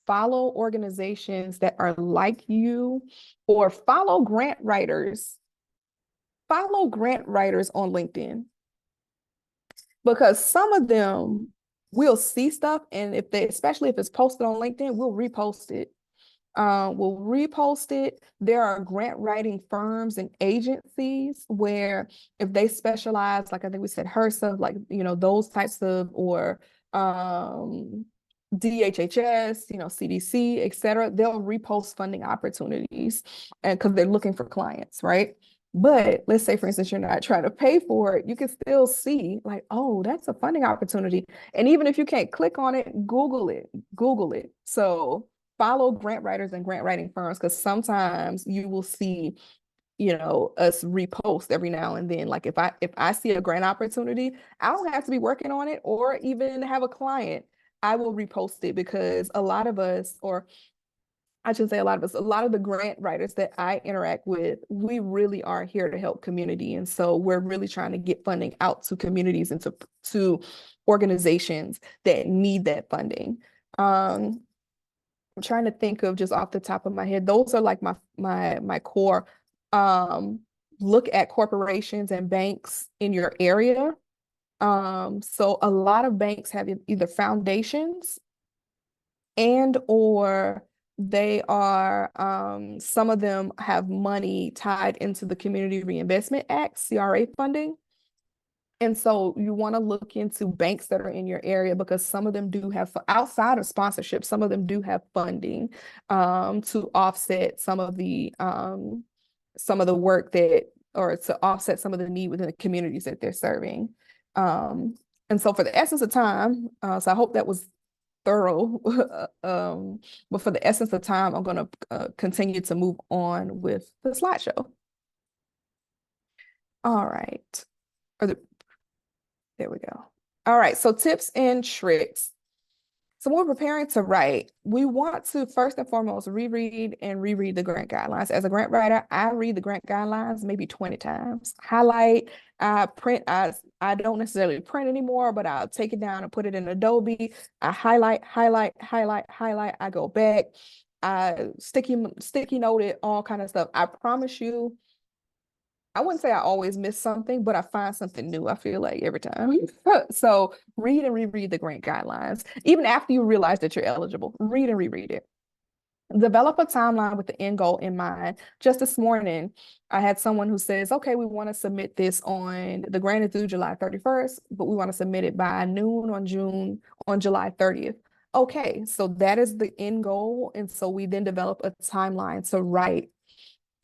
organizations that are like you, or follow grant writers on LinkedIn, because some of them will see stuff, and especially if it's posted on LinkedIn, we'll repost it. There are grant writing firms and agencies where if they specialize, like I think we said HRSA, like, those types of, or DHHS, CDC, et cetera, they'll repost funding opportunities, and because they're looking for clients, right? But let's say, for instance, you're not trying to pay for it, you can still see like, oh, that's a funding opportunity. And even if you can't click on it, Google it. So follow grant writers and grant writing firms, because sometimes you will see, us repost every now and then. Like if I see a grant opportunity, I don't have to be working on it or even have a client. I will repost it, because a lot of us, or I shouldn't say a lot of us, a lot of the grant writers that I interact with, we really are here to help community. And so we're really trying to get funding out to communities and to organizations that need that funding. I'm trying to think of, just off the top of my head, those are like my core. Look at corporations and banks in your area. So a lot of banks have either foundations or they are, some of them have money tied into the Community Reinvestment Act, CRA funding. And so you want to look into banks that are in your area, because some of them do have, outside of sponsorship, some of them do have funding to offset some of the work or to offset some of the need within the communities that they're serving. And so for the essence of time, so I hope that was thorough. But for the essence of time, I'm going to continue to move on with the slideshow. All right. There we go. All right, so tips and tricks. So when we're preparing to write, we want to first and foremost reread and reread the grant guidelines. As a grant writer, I read the grant guidelines maybe 20 times. Highlight, print, I don't necessarily print anymore, but I'll take it down and put it in Adobe. I highlight. I go back. I sticky note it, all kind of stuff. I promise you, I wouldn't say I always miss something, but I find something new, I feel like, every time. So read and reread the grant guidelines. Even after you realize that you're eligible, read and reread it. Develop a timeline with the end goal in mind. Just this morning, I had someone who says, okay, we want to submit this the grant is due July 31st, but we want to submit it by noon on July 30th. Okay, so that is the end goal. And so we then develop a timeline to write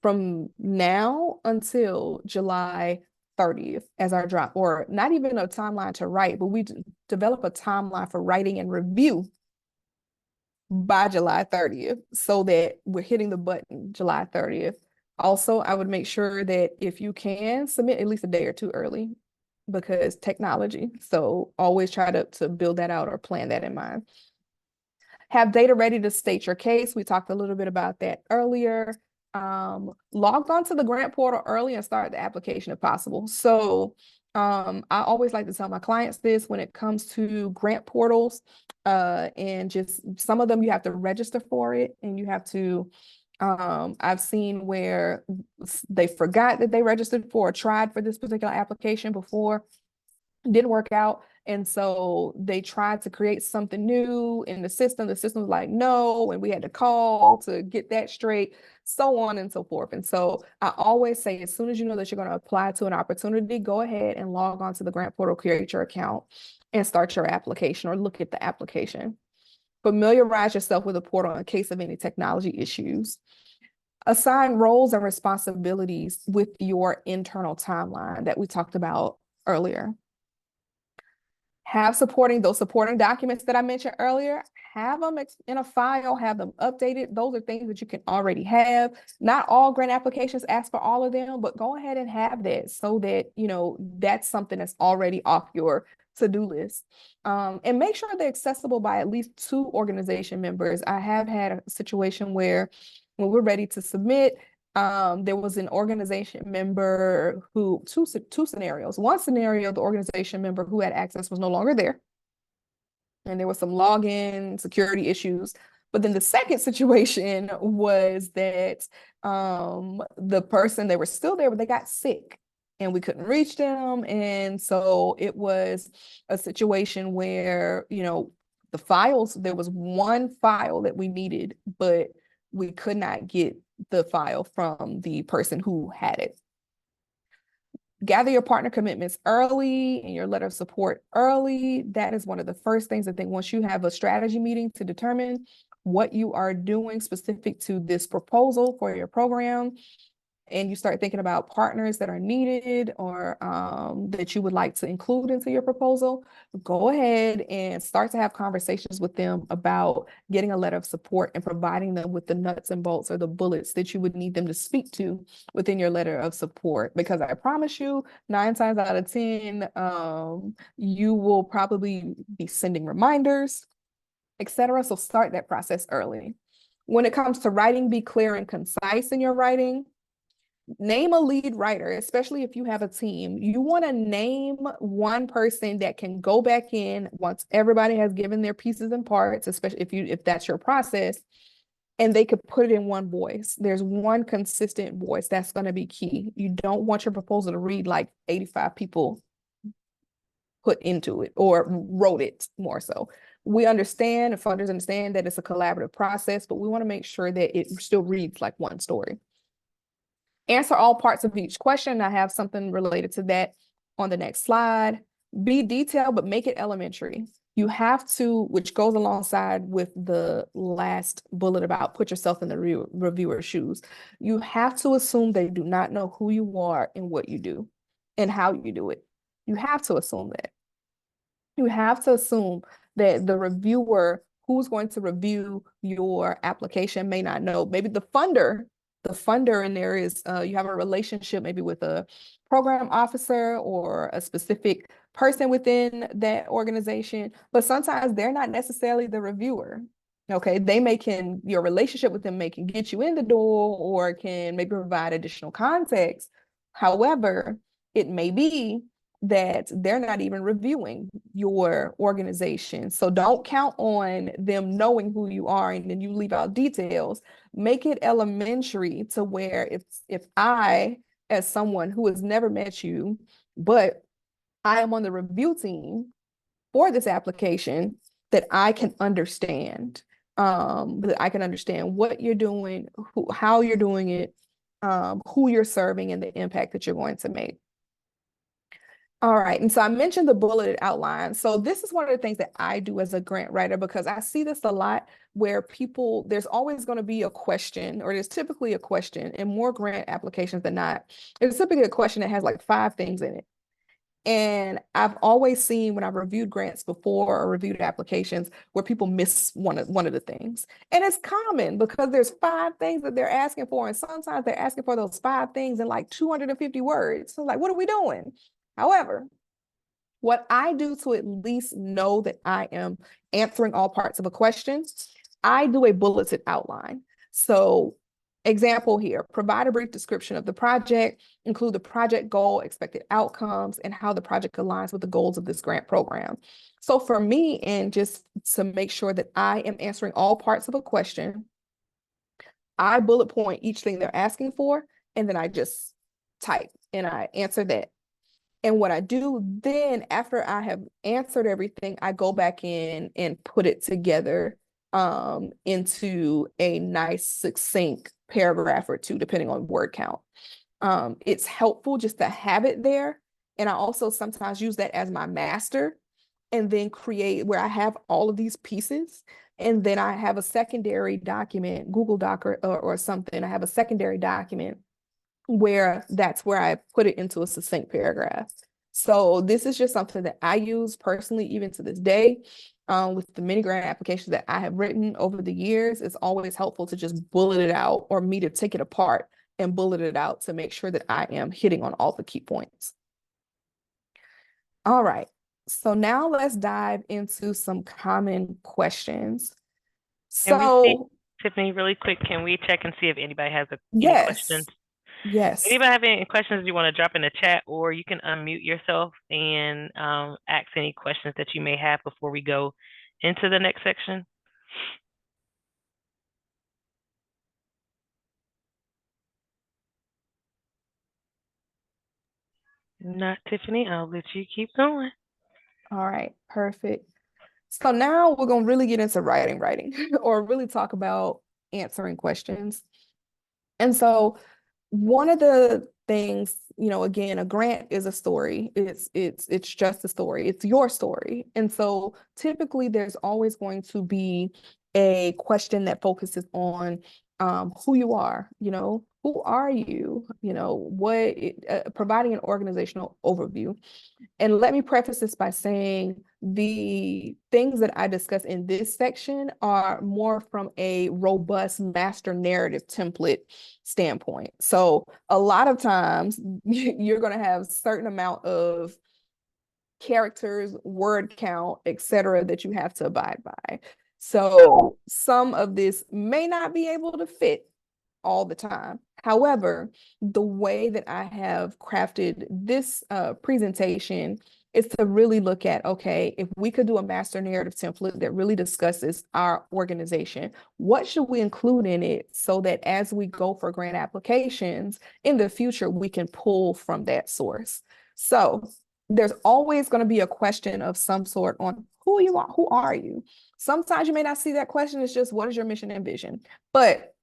from now until July 30th as our drop, or not even a timeline to write, but we develop a timeline for writing and review by July 30th so that we're hitting the button July 30th. Also, I would make sure that if you can submit at least a day or two early because technology. So always try to build that out or plan that in mind. Have data ready to state your case. We talked a little bit about that earlier. Log on to the grant portal early and start the application if possible. So I always like to tell my clients this when it comes to grant portals, and just some of them you have to register for it and you have to, I've seen where they forgot that they registered for or tried for this particular application before, didn't work out. And so they tried to create something new in the system. The system was like, no, and we had to call to get that straight, so on and so forth. And so I always say, as soon as you know that you're going to apply to an opportunity, go ahead and log on to the grant portal, create your account, and start your application or look at the application. Familiarize yourself with the portal in case of any technology issues. Assign roles and responsibilities with your internal timeline that we talked about earlier. Have those supporting documents that I mentioned earlier, have them in a file, have them updated. Those are things that you can already have. Not all grant applications ask for all of them, but go ahead and have that so that, that's something that's already off your to-do list. And make sure they're accessible by at least 2 organization members. I have had a situation where when we're ready to submit, there was an organization member who, two scenarios. One scenario, the organization member who had access was no longer there. And there was some login security issues. But then the second situation was that the person, they were still there, but they got sick and we couldn't reach them. And so it was a situation where, the files, there was one file that we needed, but we could not get the file from the person who had it. Gather your partner commitments early and your letter of support early. That is one of the first things I think once you have a strategy meeting to determine what you are doing specific to this proposal for your program, and you start thinking about partners that are needed or that you would like to include into your proposal, go ahead and start to have conversations with them about getting a letter of support and providing them with the nuts and bolts or the bullets that you would need them to speak to within your letter of support. Because I promise you, 9 times out of 10, you will probably be sending reminders, etc. So start that process early. When it comes to writing, be clear and concise in your writing. Name a lead writer, especially if you have a team. You want to name one person that can go back in once everybody has given their pieces and parts, especially if that's your process, and they could put it in one voice. There's one consistent voice that's going to be key. You don't want your proposal to read like 85 people put into it or wrote it more so. We understand, and funders understand that it's a collaborative process, but we want to make sure that it still reads like one story. Answer all parts of each question. I have something related to that on the next slide. Be detailed, but make it elementary. You have to, which goes alongside with the last bullet about put yourself in the reviewer's shoes. You have to assume they do not know who you are and what you do and how you do it. You have to assume that. You have to assume that the reviewer who's going to review your application may not know. Maybe the funder in there is, you have a relationship maybe with a program officer or a specific person within that organization, but sometimes they're not necessarily the reviewer. Okay, your relationship with them can get you in the door or can maybe provide additional context. However, it may be that they're not even reviewing your organization. So don't count on them knowing who you are and then you leave out details. Make it elementary to where if I, as someone who has never met you, but I am on the review team for this application, that I can understand, that I can understand what you're doing, how you're doing it, who you're serving, and the impact that you're going to make. All right, and so I mentioned the bulleted outline. So this is one of the things that I do as a grant writer, because I see this a lot where there's always going to be a question, or there's typically a question in more grant applications than not. It's typically a question that has like 5 things in it. And I've always seen when I've reviewed grants before or reviewed applications where people miss one of the things. And it's common because there's 5 things that they're asking for. And sometimes they're asking for those 5 things in like 250 words. So like, what are we doing? However, what I do to at least know that I am answering all parts of a question, I do a bulleted outline. So example here, provide a brief description of the project, include the project goal, expected outcomes, and how the project aligns with the goals of this grant program. So for me, and just to make sure that I am answering all parts of a question, I bullet point each thing they're asking for, and then I just type and I answer that. And what I do then, after I have answered everything, I go back in and put it together into a nice, succinct paragraph or 2, depending on word count. It's helpful just to have it there. And I also sometimes use that as my master, and then create where I have all of these pieces. And then I have a secondary document, Google Doc or something. I have a secondary document where that's where I put it into a succinct paragraph. So this is just something that I use personally, even to this day, with the many grant applications that I have written over the years. It's always helpful to just bullet it out, or me to take it apart and bullet it out to make sure that I am hitting on all the key points. All right, so now let's dive into some common questions. So, Tiffany, really quick, can we check and see if anybody has any yes, questions? yes. Anybody have any questions you want to drop in the chat, or you can unmute yourself and ask any questions that you may have before we go into the next section? Not Tiffany, I'll let you keep going. All right, perfect. So now we're going to really get into writing, or really talk about answering questions. And so one of the things, again, a grant is a story. It's just a story. It's your story. And so typically there's always going to be a question that focuses on who you are, who are you, providing an organizational overview. And let me preface this by saying the things that I discuss in this section are more from a robust master narrative template standpoint. So a lot of times you're going to have a certain amount of characters, word count, etc., that you have to abide by. So some of this may not be able to fit all the time. However, the way that I have crafted this presentation is to really look at, okay, if we could do a master narrative template that really discusses our organization, what should we include in it so that as we go for grant applications in the future, we can pull from that source. So there's always going to be a question of some sort on who you are, who are you? Sometimes you may not see that question. It's just, what is your mission and vision? But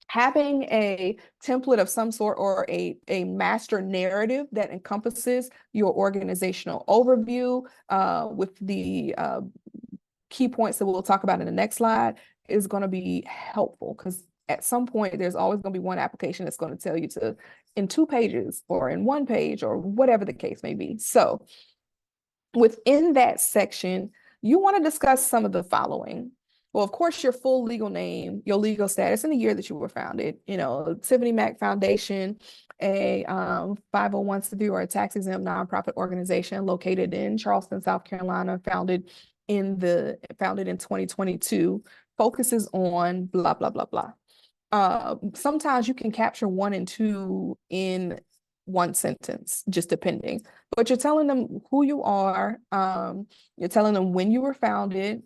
having a template of some sort, or a master narrative that encompasses your organizational overview with the key points that we'll talk about in the next slide is going to be helpful, because at some point there's always going to be one application that's going to tell you to in 2 pages or in 1 page or whatever the case may be. So within that section, you want to discuss some of the following. Well, of course, your full legal name, your legal status, and the year that you were founded. Tiffany Mack Foundation, a 501c3 or a tax-exempt nonprofit organization located in Charleston, South Carolina, founded in 2022, focuses on blah, blah, blah, blah. Sometimes you can capture 1 and 2 in one sentence, just depending. But you're telling them who you are. You're telling them when you were founded,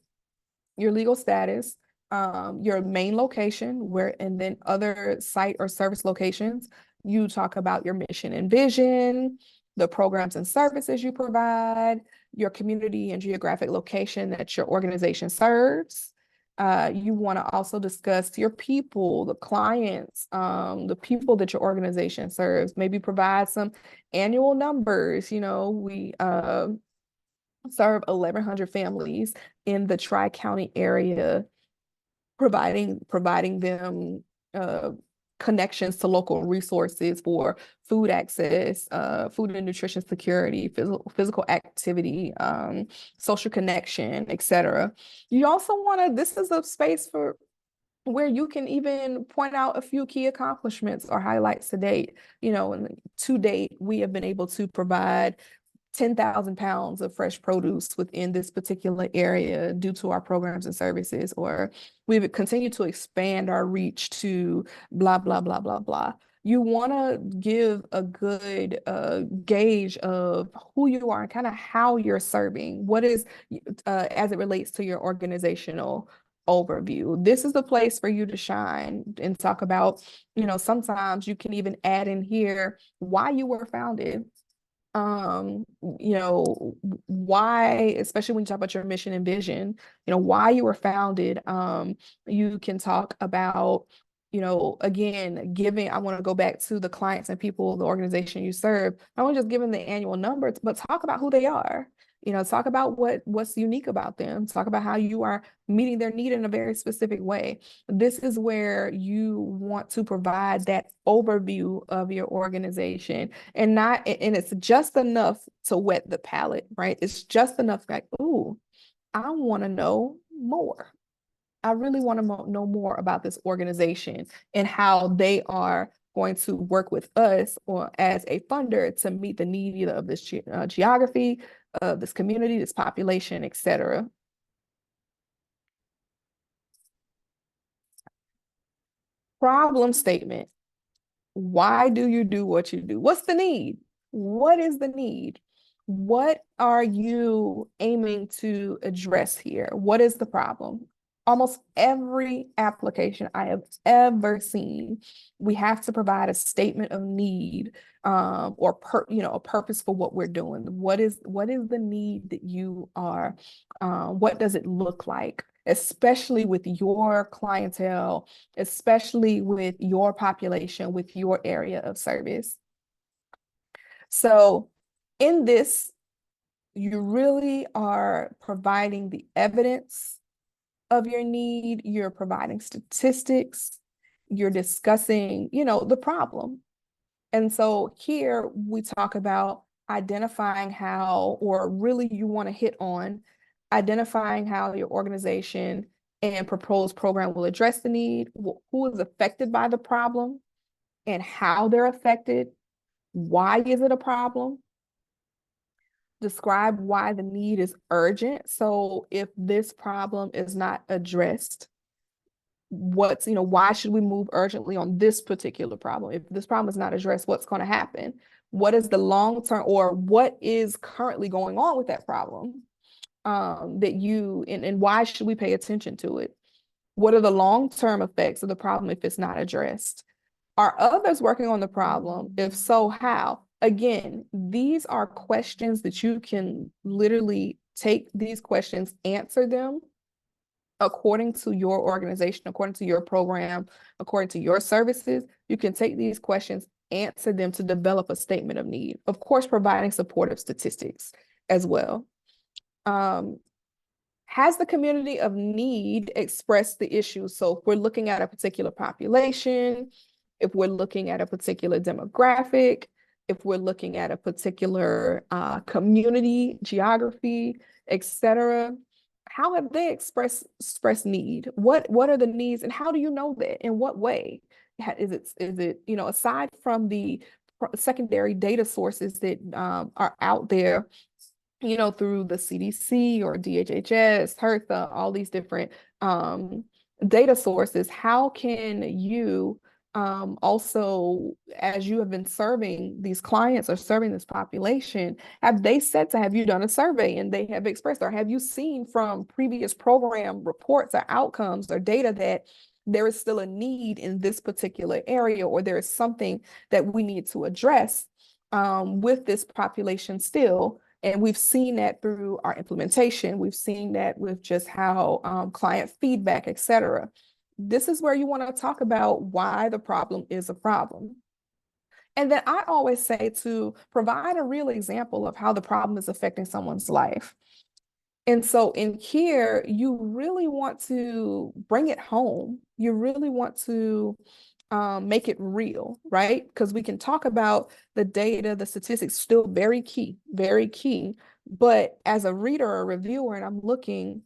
your legal status, your main location, and then other site or service locations. You talk about your mission and vision, the programs and services you provide, your community and geographic location that your organization serves. You want to also discuss your people, the clients, the people that your organization serves, maybe provide some annual numbers. We serve 1,100 families in the Tri-County area, providing them connections to local resources for food access, food and nutrition security, physical activity, social connection, etc. You also this is a space where you can even point out a few key accomplishments or highlights to date. And to date, we have been able to provide 10,000 pounds of fresh produce within this particular area due to our programs and services, or we've continued to expand our reach to blah, blah, blah, blah, blah. You want to give a good gauge of who you are and kind of how you're serving, what is, as it relates to your organizational overview. This is the place for you to shine and talk about, sometimes you can even add in here why you were founded. Why, especially when you talk about your mission and vision, why you were founded. You can talk about, again, I want to go back to the clients and people, the organization you serve. I want to just give them the annual numbers, but talk about who they are. Talk about what's unique about them. Talk about how you are meeting their need in a very specific way. This is where you want to provide that overview of your organization, and it's just enough to whet the palate, right? It's just enough like, ooh, I want to know more. I really want to know more about this organization and how they are going to work with us or as a funder to meet the need of this geography, of this community, this population, etc. Problem statement. Why do you do what you do? What's the need? What is the need? What are you aiming to address here? What is the problem? Almost every application I have ever seen, we have to provide a statement of need, or a purpose for what we're doing. What is the need that you are? What does it look like? Especially with your clientele, especially with your population, with your area of service. So in this, you really are providing the evidence of your need, you're providing statistics, you're discussing, the problem. And so here we talk about identifying how, or really you want to hit on identifying how your organization and proposed program will address the need, who is affected by the problem, and how they're affected. Why is it a problem? Describe why the need is urgent. So if this problem is not addressed, why should we move urgently on this particular problem? If this problem is not addressed, what's going to happen? What is the long term, or what is currently going on with that problem? And why should we pay attention to it? What are the long-term effects of the problem if it's not addressed? Are others working on the problem? If so, how? Again, these are questions that you can literally take these questions, answer them according to your organization, according to your program, according to your services. You can take these questions, answer them to develop a statement of need. Of course, providing supportive statistics as well. Has the community of need expressed the issue? So if we're looking at a particular population, if we're looking at a particular demographic, if we're looking at a particular community, geography, etc., how have they expressed need? What are the needs, and how do you know that? In what way? Is it, you know, aside from the secondary data sources that are out there, you know, through the CDC or DHHS, HRSA, all these different data sources, how can you also, as you have been serving these clients or serving this population, have they said to, have you done a survey and they have expressed, or have you seen from previous program reports or outcomes or data that there is still a need in this particular area, or there is something that we need to address with this population still? And we've seen that through our implementation. We've seen that with just how client feedback, et cetera. This is where you want to talk about why the problem is a problem. And then I always say to provide a real example of how the problem is affecting someone's life. And so in here, you really want to bring it home. You really want to make it real, right? Because we can talk about the data, the statistics, still very key, very key. But as a reader or a reviewer, and I'm looking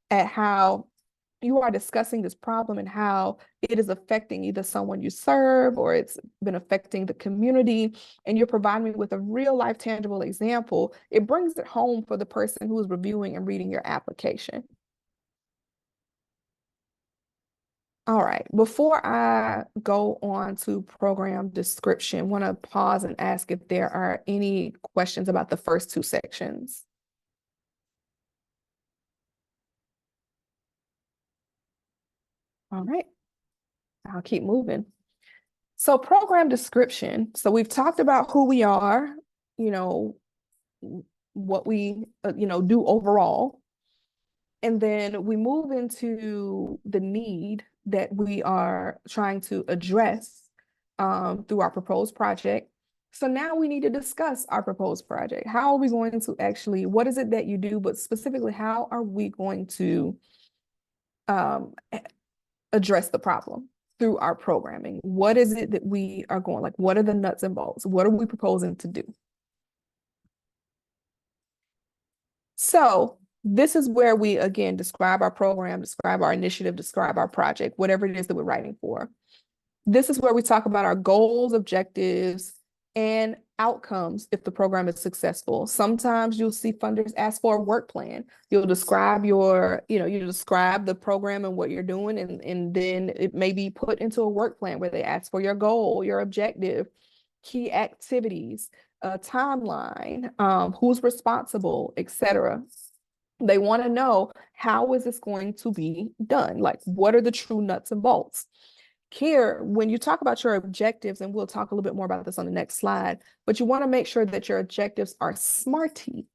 at how you are discussing this problem and how it is affecting either someone you serve or it's been affecting the community, and you're providing me with a real life tangible example, it brings it home for the person who is reviewing and reading your application. All right, before I go on to program description, I want to pause and ask if there are any questions about the first two sections. All right, I'll keep moving. So program description. So we've talked about who we are, you know, what we, do overall. And then we move into the need that we are trying to address through our proposed project. So now we need to discuss our proposed project. How are we going to actually, what is it that you do, but specifically, how are we going to address the problem through our programming? What is it that we are going, like, what are the nuts and bolts? What are we proposing to do? So this is where we, again, describe our program, describe our initiative, describe our project, whatever it is that we're writing for. This is where we talk about our goals, objectives, and outcomes if the program is successful. Sometimes you'll see funders ask for a work plan. You'll describe you describe the program and what you're doing, and then it may be put into a work plan where they ask for your goal, your objective, key activities, a timeline, who's responsible, etc. They want to know, how is this going to be done? Like, what are the true nuts and bolts? Here, when you talk about your objectives, and we'll talk a little bit more about this on the next slide, but you want to make sure that your objectives are SMARTY.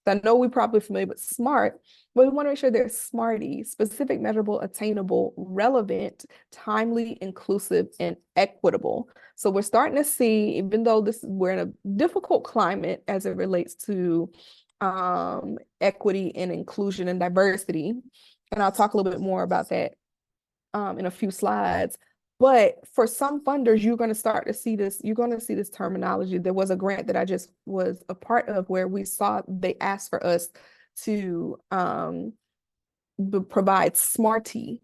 I know we're probably familiar with SMART, but we want to make sure they're SMARTY: specific, measurable, attainable, relevant, timely, inclusive, and equitable. So we're starting to see, even though we're in a difficult climate as it relates to equity and inclusion and diversity, and I'll talk a little bit more about that in a few slides. But for some funders, you're going to start to see this. You're going to see this terminology. There was a grant that I just was a part of where we saw they asked for us to provide SMARTY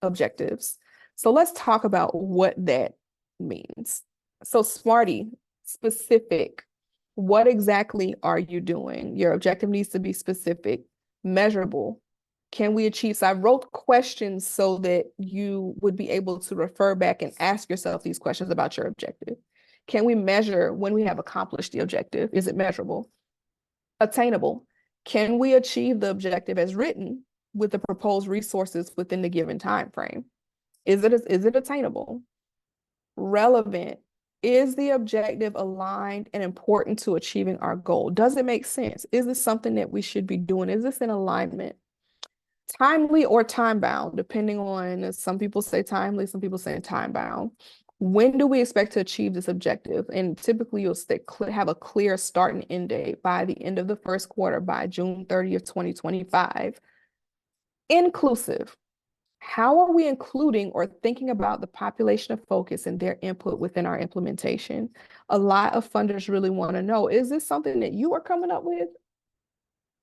objectives. So let's talk about what that means. So SMARTY, specific. What exactly are you doing? Your objective needs to be specific, measurable. Can we achieve? So I wrote questions so that you would be able to refer back and ask yourself these questions about your objective. Can we measure when we have accomplished the objective? Is it measurable? Attainable. Can we achieve the objective as written with the proposed resources within the given time frame? Is it attainable? Relevant. Is the objective aligned and important to achieving our goal? Does it make sense? Is this something that we should be doing? Is this in alignment? Timely or time bound, depending on, some people say timely, some people say time bound. When do we expect to achieve this objective? And typically you'll have a clear start and end date by the end of the first quarter, by June 30th, 2025. Inclusive. How are we including or thinking about the population of focus and their input within our implementation? A lot of funders really want to know, is this something that you are coming up with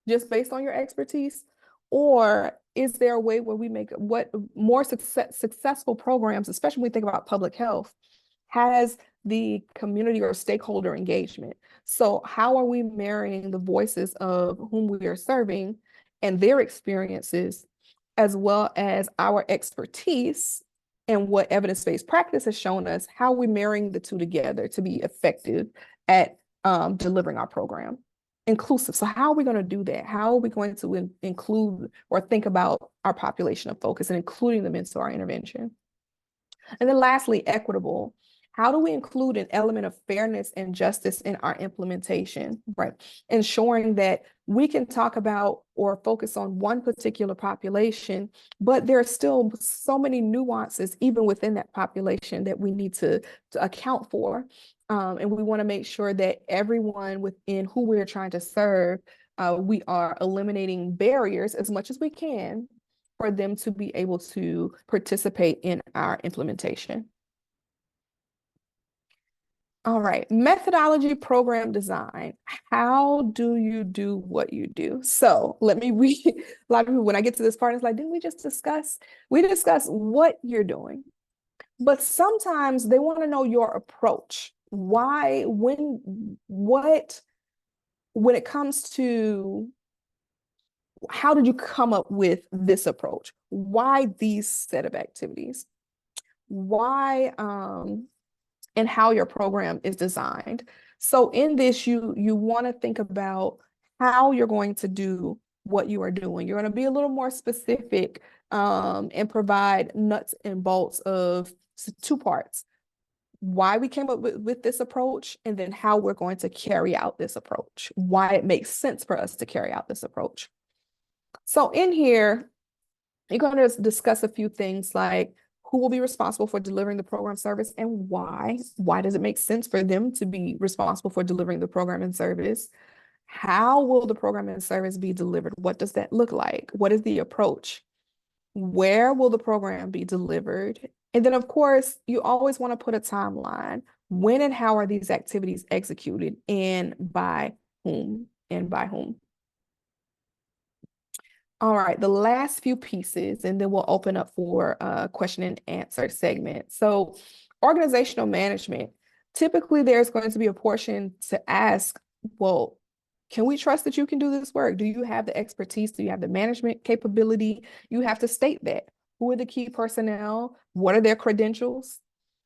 just based on your expertise? Or is there a way where we make what more successful programs, especially when we think about public health, has the community or stakeholder engagement? So how are we marrying the voices of whom we are serving and their experiences, as well as our expertise and what evidence-based practice has shown us? How are we marrying the two together to be effective at delivering our program? Inclusive. So how are we going to do that? How are we going to include or think about our population of focus and including them into our intervention? And then lastly, equitable. How do we include an element of fairness and justice in our implementation, right? Ensuring that we can talk about or focus on one particular population, but there are still so many nuances even within that population that we need to account for. And we want to make sure that everyone within who we're trying to serve, we are eliminating barriers as much as we can for them to be able to participate in our implementation. All right, methodology, program design. How do you do what you do? So let me read, a lot of people, when I get to this part, it's like, didn't we just discuss? We discuss what you're doing, but sometimes they want to know your approach. Why, when it comes to how did you come up with this approach? Why these set of activities? Why, and how your program is designed. So in this, you want to think about how you're going to do what you are doing. You're going to be a little more specific and provide nuts and bolts of two parts. Why we came up with this approach, and then how we're going to carry out this approach. Why it makes sense for us to carry out this approach. So in here, you're going to discuss a few things like who will be responsible for delivering the program service and why. Why does it make sense for them to be responsible for delivering the program and service? How will the program and service be delivered? What does that look like? What is the approach? Where will the program be delivered? And then, of course, you always want to put a timeline. When and how are these activities executed, and by whom? And by whom? All right, the last few pieces, and then we'll open up for a question and answer segment. So organizational management, typically there's going to be a portion to ask, well, can we trust that you can do this work? Do you have the expertise? Do you have the management capability? You have to state that. Who are the key personnel? What are their credentials?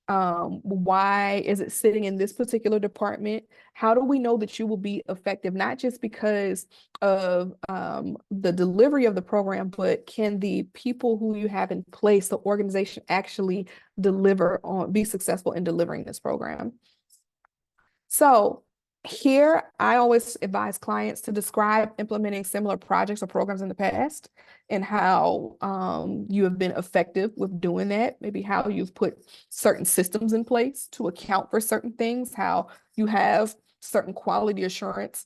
Why is it sitting in this particular department? How do we know that you will be effective, not just because of the delivery of the program, but can the people who you have in place, the organization, actually be successful in delivering this program? So here, I always advise clients to describe implementing similar projects or programs in the past and how you have been effective with doing that, maybe how you've put certain systems in place to account for certain things, how you have certain quality assurance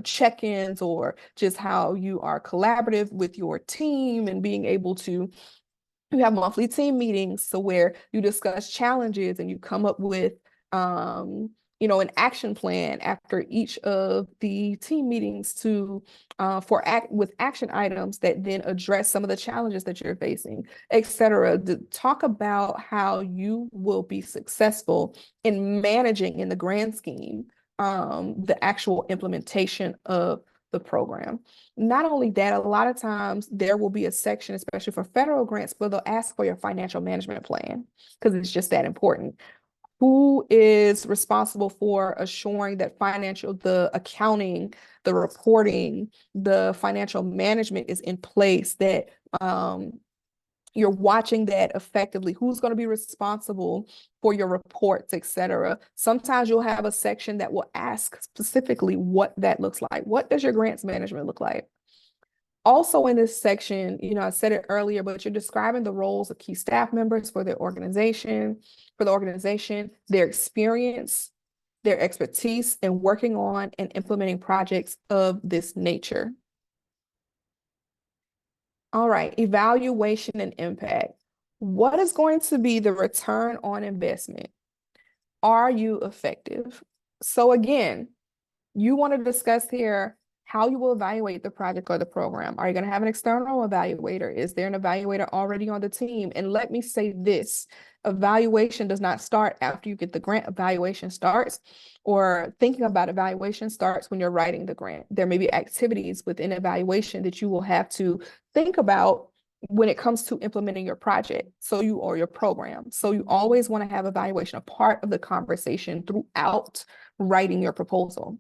check-ins, or just how you are collaborative with your team and being able to you have monthly team meetings, so where you discuss challenges and you come up with an action plan after each of the team meetings with action items that then address some of the challenges that you're facing, etc. To talk about how you will be successful in managing, in the grand scheme, the actual implementation of the program. Not only that, a lot of times there will be a section, especially for federal grants, where they'll ask for your financial management plan because it's just that important. Who is responsible for assuring that the accounting, the reporting, the financial management is in place, that you're watching that effectively? Who's going to be responsible for your reports, etc. Sometimes you'll have a section that will ask specifically what that looks like. What does your grants management look like? Also in this section, I said it earlier, but you're describing the roles of key staff members for the organization, their experience, their expertise in working on and implementing projects of this nature. All right, evaluation and impact. What is going to be the return on investment? Are you effective? So again, you want to discuss here how you will evaluate the project or the program. Are you going to have an external evaluator? Is there an evaluator already on the team? And let me say this, evaluation does not start after you get the grant. Evaluation starts, or thinking about evaluation starts when you're writing the grant. There may be activities within evaluation that you will have to think about when it comes to implementing your project, or your program. So you always want to have evaluation a part of the conversation throughout writing your proposal.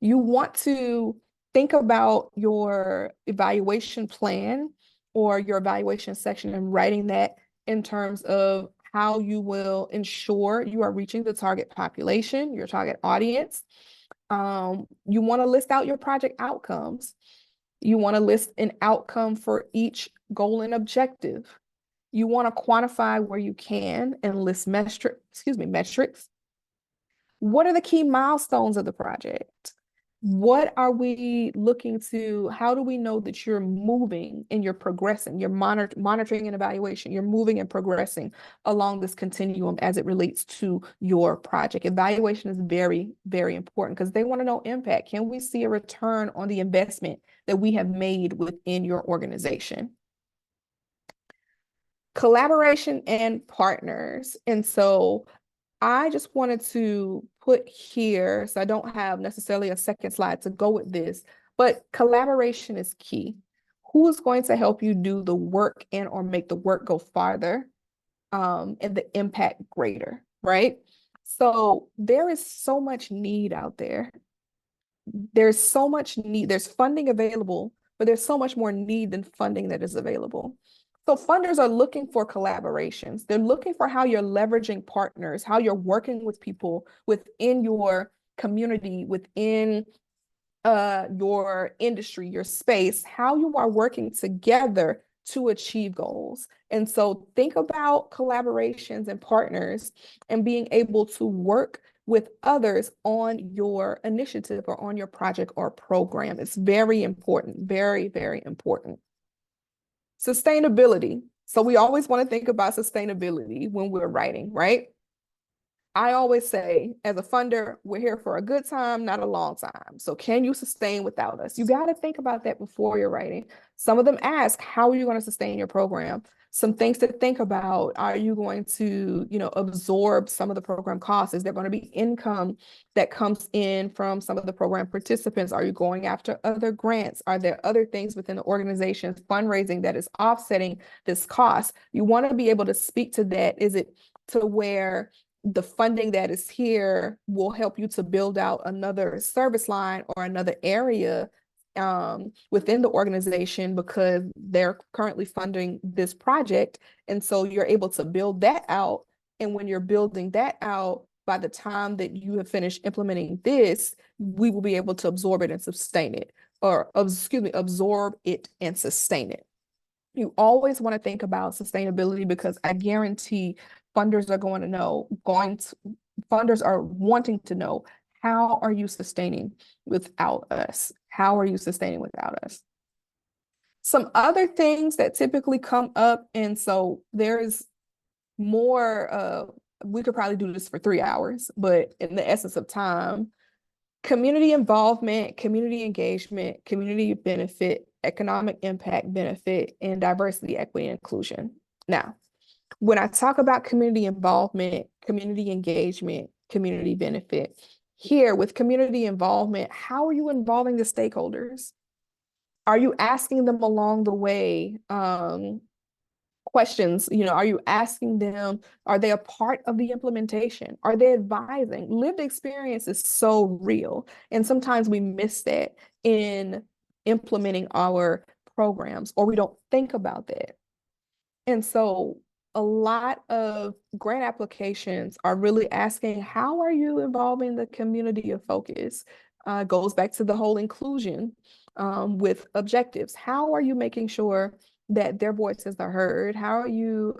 You want to think about your evaluation plan or your evaluation section and writing that in terms of how you will ensure you are reaching the target population, your target audience. You want to list out your project outcomes. You want to list an outcome for each goal and objective. You want to quantify where you can and list metrics. What are the key milestones of the project? What are we looking to, how do we know that you're moving and you're progressing, you're monitoring and evaluation, you're moving and progressing along this continuum as it relates to your project? Evaluation is very, very important because they want to know impact. Can we see a return on the investment that we have made within your organization? Collaboration and partners. And so I just wanted to put here, so I don't have necessarily a second slide to go with this, but collaboration is key. Who is going to help you do the work and or make the work go farther and the impact greater, right? So there is so much need out there. There's so much need. There's funding available, but there's so much more need than funding that is available. So funders are looking for collaborations. They're looking for how you're leveraging partners, how you're working with people within your community, within your industry, your space, how you are working together to achieve goals. And so think about collaborations and partners and being able to work with others on your initiative or on your project or program. It's very important, very, very important. Sustainability. So we always want to think about sustainability when we're writing, right? I always say, as a funder, we're here for a good time, not a long time. So can you sustain without us? You got to think about that before you're writing. Some of them ask, how are you going to sustain your program? Some things to think about. Are you going to, absorb some of the program costs? Is there going to be income that comes in from some of the program participants? Are you going after other grants? Are there other things within the organization's fundraising that is offsetting this cost? You want to be able to speak to that. Is it to where the funding that is here will help you to build out another service line or another area within the organization because they're currently funding this project. And so you're able to build that out. And when you're building that out, by the time that you have finished implementing this, we will be able to absorb it and sustain it, absorb it and sustain it. You always want to think about sustainability because I guarantee funders are funders are wanting to know, how are you sustaining without us? How are you sustaining without us? Some other things that typically come up, and so there's more, we could probably do this for 3 hours, but in the essence of time, community involvement, community engagement, community benefit, economic impact benefit, and diversity, equity, and inclusion. Now, when I talk about community involvement, community engagement, community benefit, here with community involvement, how are you involving the stakeholders? Are you asking them along the way questions? Are you asking them, are they a part of the implementation? Are they advising? Lived experience is so real. And sometimes we miss that in implementing our programs, or we don't think about that. And so a lot of grant applications are really asking, how are you involving the community of focus? Goes back to the whole inclusion with objectives. How are you making sure that their voices are heard? How are you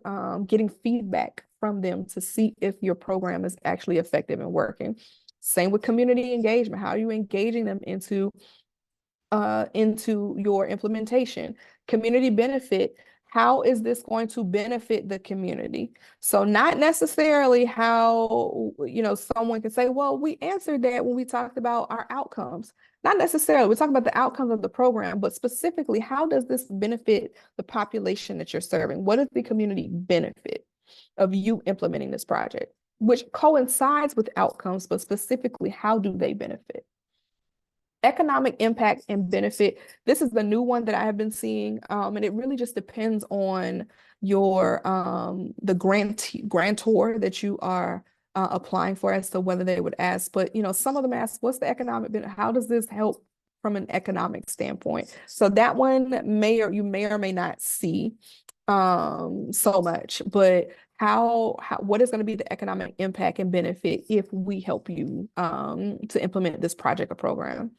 getting feedback from them to see if your program is actually effective and working? Same with community engagement. How are you engaging them into your implementation? Community benefit. How is this going to benefit the community? So not necessarily how, someone can say, well, we answered that when we talked about our outcomes. not necessarily, we're talking about the outcomes of the program, but specifically, how does this benefit the population that you're serving? What is the community benefit of you implementing this project, which coincides with outcomes, but specifically, how do they benefit? Economic impact and benefit. This is the new one that I have been seeing, and it really just depends on your the grantor that you are applying for as to whether they would ask. But some of them ask, "What's the economic benefit? How does this help from an economic standpoint?" So that one you may or may not see so much, but what is going to be the economic impact and benefit if we help you to implement this project or program?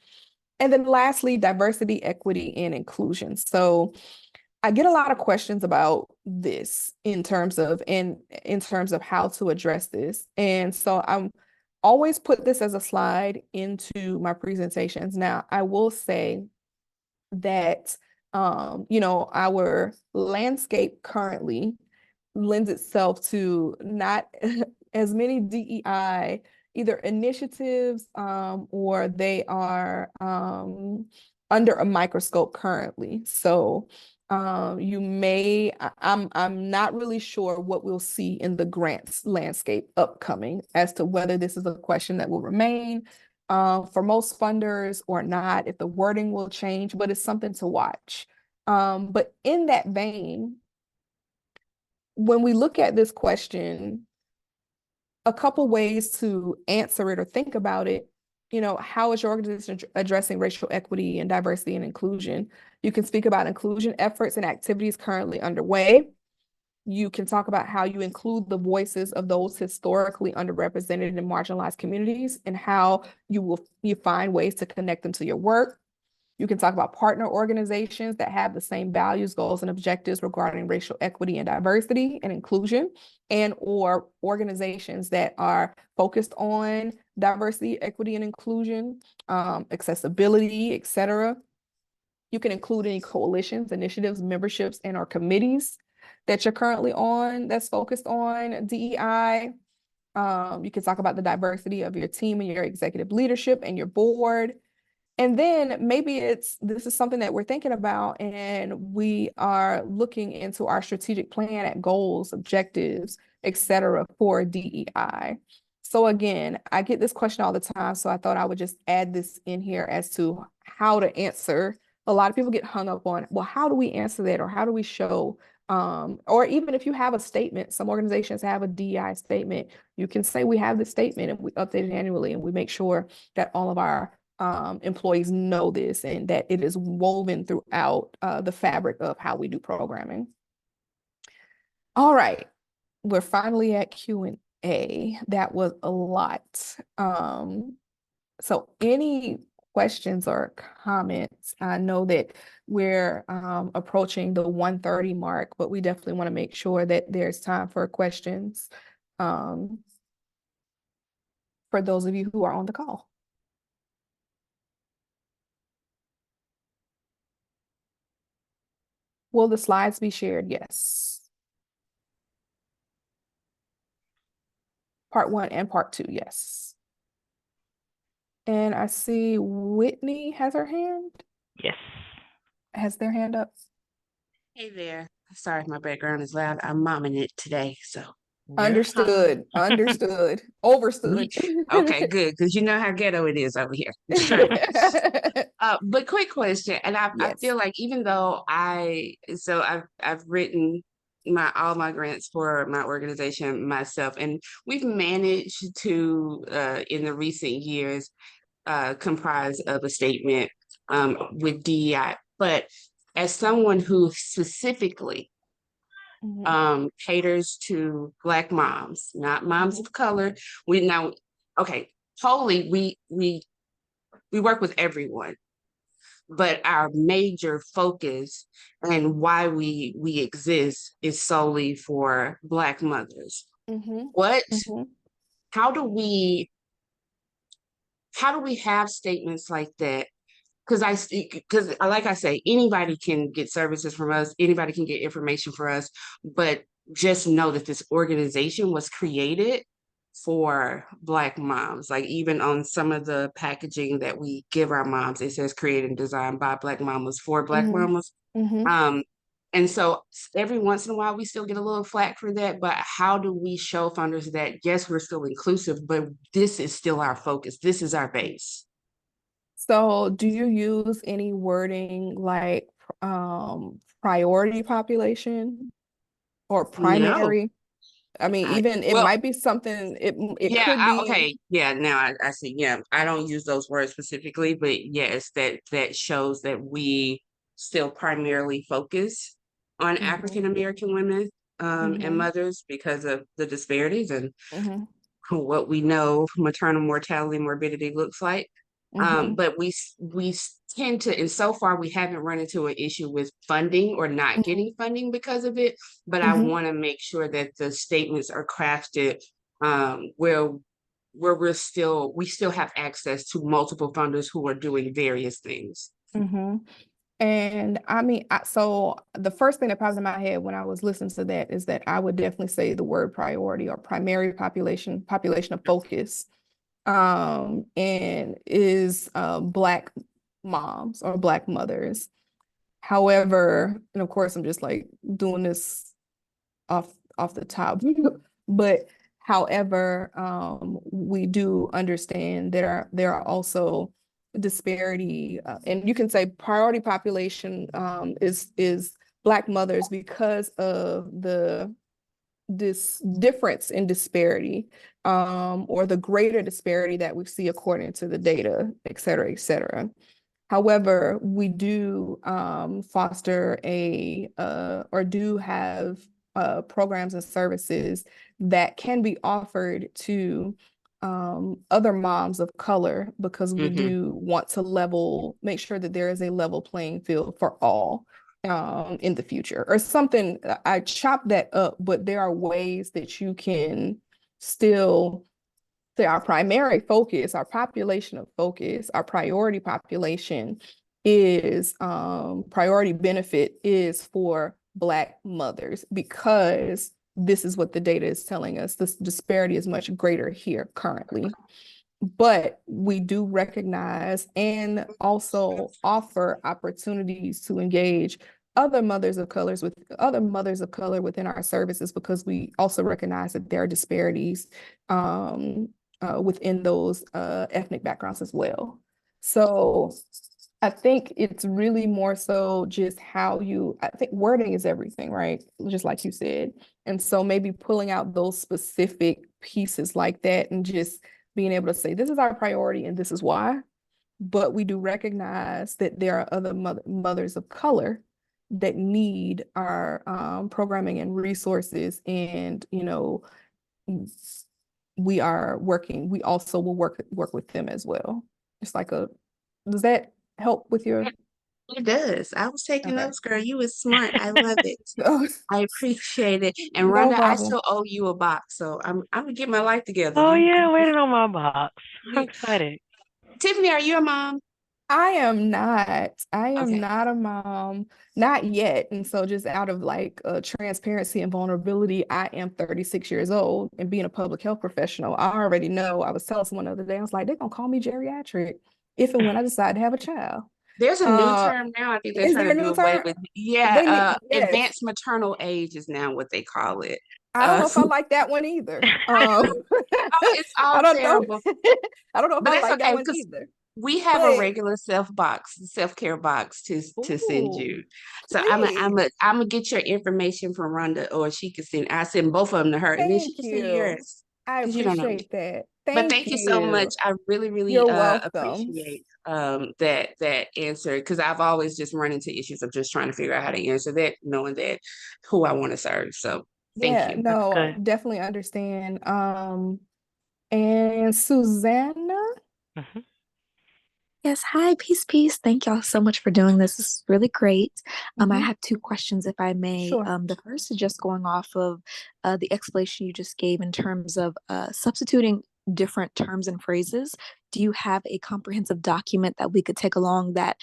And then lastly, diversity, equity, and inclusion. So I get a lot of questions about this in terms of how to address this. And so I'm always put this as a slide into my presentations. Now, I will say that our landscape currently lends itself to not as many DEI either initiatives or they are under a microscope currently. So I'm not really sure what we'll see in the grants landscape upcoming as to whether this is a question that will remain for most funders or not, if the wording will change, but it's something to watch. But in that vein, when we look at this question, a couple ways to answer it or think about it, how is your organization addressing racial equity and diversity and inclusion? You can speak about inclusion efforts and activities currently underway. You can talk about how you include the voices of those historically underrepresented and marginalized communities and how you find ways to connect them to your work. You can talk about partner organizations that have the same values, goals, and objectives regarding racial equity and diversity and inclusion, and or organizations that are focused on diversity, equity, and inclusion, accessibility, etc. You can include any coalitions, initiatives, memberships, and or committees that you're currently on that's focused on DEI. You can talk about the diversity of your team and your executive leadership and your board. And then maybe this is something that we're thinking about and we are looking into our strategic plan at goals, objectives, etc. for DEI. So again, I get this question all the time, so I thought I would just add this in here as to how to answer. A lot of people get hung up on, well, how do we answer that, or how do we show, or even if you have a statement, some organizations have a DEI statement, you can say we have this statement and we update it annually and we make sure that all of our employees know this and that it is woven throughout the fabric of how we do programming. All right, we're finally at Q&A. That was a lot. So any questions or comments? I know that we're approaching the 1:30 mark, but we definitely want to make sure that there's time for questions for those of you who are on the call. Will the slides be shared? Yes. Part 1 and part 2, yes. And I see Whitney has her hand. Yes. Has their hand up. Hey there. Sorry if my background is loud. I'm momming it today, so. Understood. Understood. Overstood. Okay, good, because you know how ghetto it is over here. But quick question, and I Yes. feel like even though I've written all my grants for my organization myself, and we've managed to in the recent years comprise of a statement with DEI, but as someone who specifically caters to Black moms, not moms of color. Totally, we work with everyone, but our major focus and why we exist is solely for Black mothers. How do we have statements like that? Because like I say, anybody can get services from us, anybody can get information for us, but just know that this organization was created for Black moms. Like even on some of the packaging that we give our moms, it says created and designed by Black mamas for Black mamas. Mm-hmm. And so every once in a while we still get a little flack for that, but how do we show funders that yes, we're still inclusive, but this is still our focus. This is our base. So do you use any wording like priority population or No. primary? I mean, even it Well, might be something, it yeah, could be. okay. Yeah, now I see. Yeah, I don't use those words specifically, but yes, that shows that we still primarily focus on African American women and mothers because of the disparities and what we know maternal mortality and morbidity looks like. But we tend to, and so far we haven't run into an issue with funding or not getting funding because of it. But I want to make sure that the statements are crafted where we still have access to multiple funders who are doing various things. And I mean, so the first thing that popped in my head when I was listening to that is that I would definitely say the word priority or primary population of focus, and is Black moms or Black mothers. However, and of course, I'm just like doing this off the top, but however, we do understand there are also disparity, and you can say priority population is Black mothers because of this difference in disparity, or the greater disparity that we see according to the data, et cetera, et cetera. However, we do foster or do have programs and services that can be offered to other moms of color, because we do want to make sure that there is a level playing field for all in the future, or something. I chop that up, but there are ways that you can still say our primary focus, our population of focus, our priority population is priority benefit is for Black mothers, because this is what the data is telling us. This disparity is much greater here currently. But we do recognize and also offer opportunities to engage other mothers of color within our services, because we also recognize that there are disparities within those ethnic backgrounds as well. So I think it's really more so just I think wording is everything, right? Just like you said. And so maybe pulling out those specific pieces like that and just being able to say, this is our priority and this is why. But we do recognize that there are other mothers of color that need our programming and resources. And, we also will work with them as well. It's like does that help with your? It does. I was taking Okay. notes, girl. You was smart. I love it. Oh, I appreciate it. And no Rhonda, I problem. still owe you a box, so I'm gonna get my life together. Oh yeah, waiting on my box. I'm you- excited. Tiffany, are you a mom? I am not. I am Okay. not a mom, not yet. And so just out of like transparency and vulnerability, I am 36 years old, and being a public health professional, I already know. I was telling someone the other day, I was like, they're gonna call me geriatric if and when I decide to have a child. There's a new term now. I think they're Is trying there to a do new away term? with. They need, Yeah, yes. advanced maternal age is now what they call it. I don't know if I like that one either. Oh, it's all I don't know. terrible. I don't know if But I that's like that okay one because either. we have a But regular self-care box to send ooh, you. So please. I'm gonna get your information from Rhonda, or she can send. I send both of them to her, and then she Thank can send you. yours I because you don't know me. appreciate that. But Thank thank you so much. you. I really, really You're welcome. appreciate that answer, because I've always just run into issues of just trying to figure out how to answer that, knowing that who I want to serve. So thank Yeah, you. no, I Good. definitely understand. And Susanna? Mhm. Yes, hi, peace. Thank y'all so much for doing this. This is really great. I Mhm. have two questions, if I may. Sure. The first is just going off of the explanation you just gave in terms of substituting different terms and phrases. Do you have a comprehensive document that we could take along that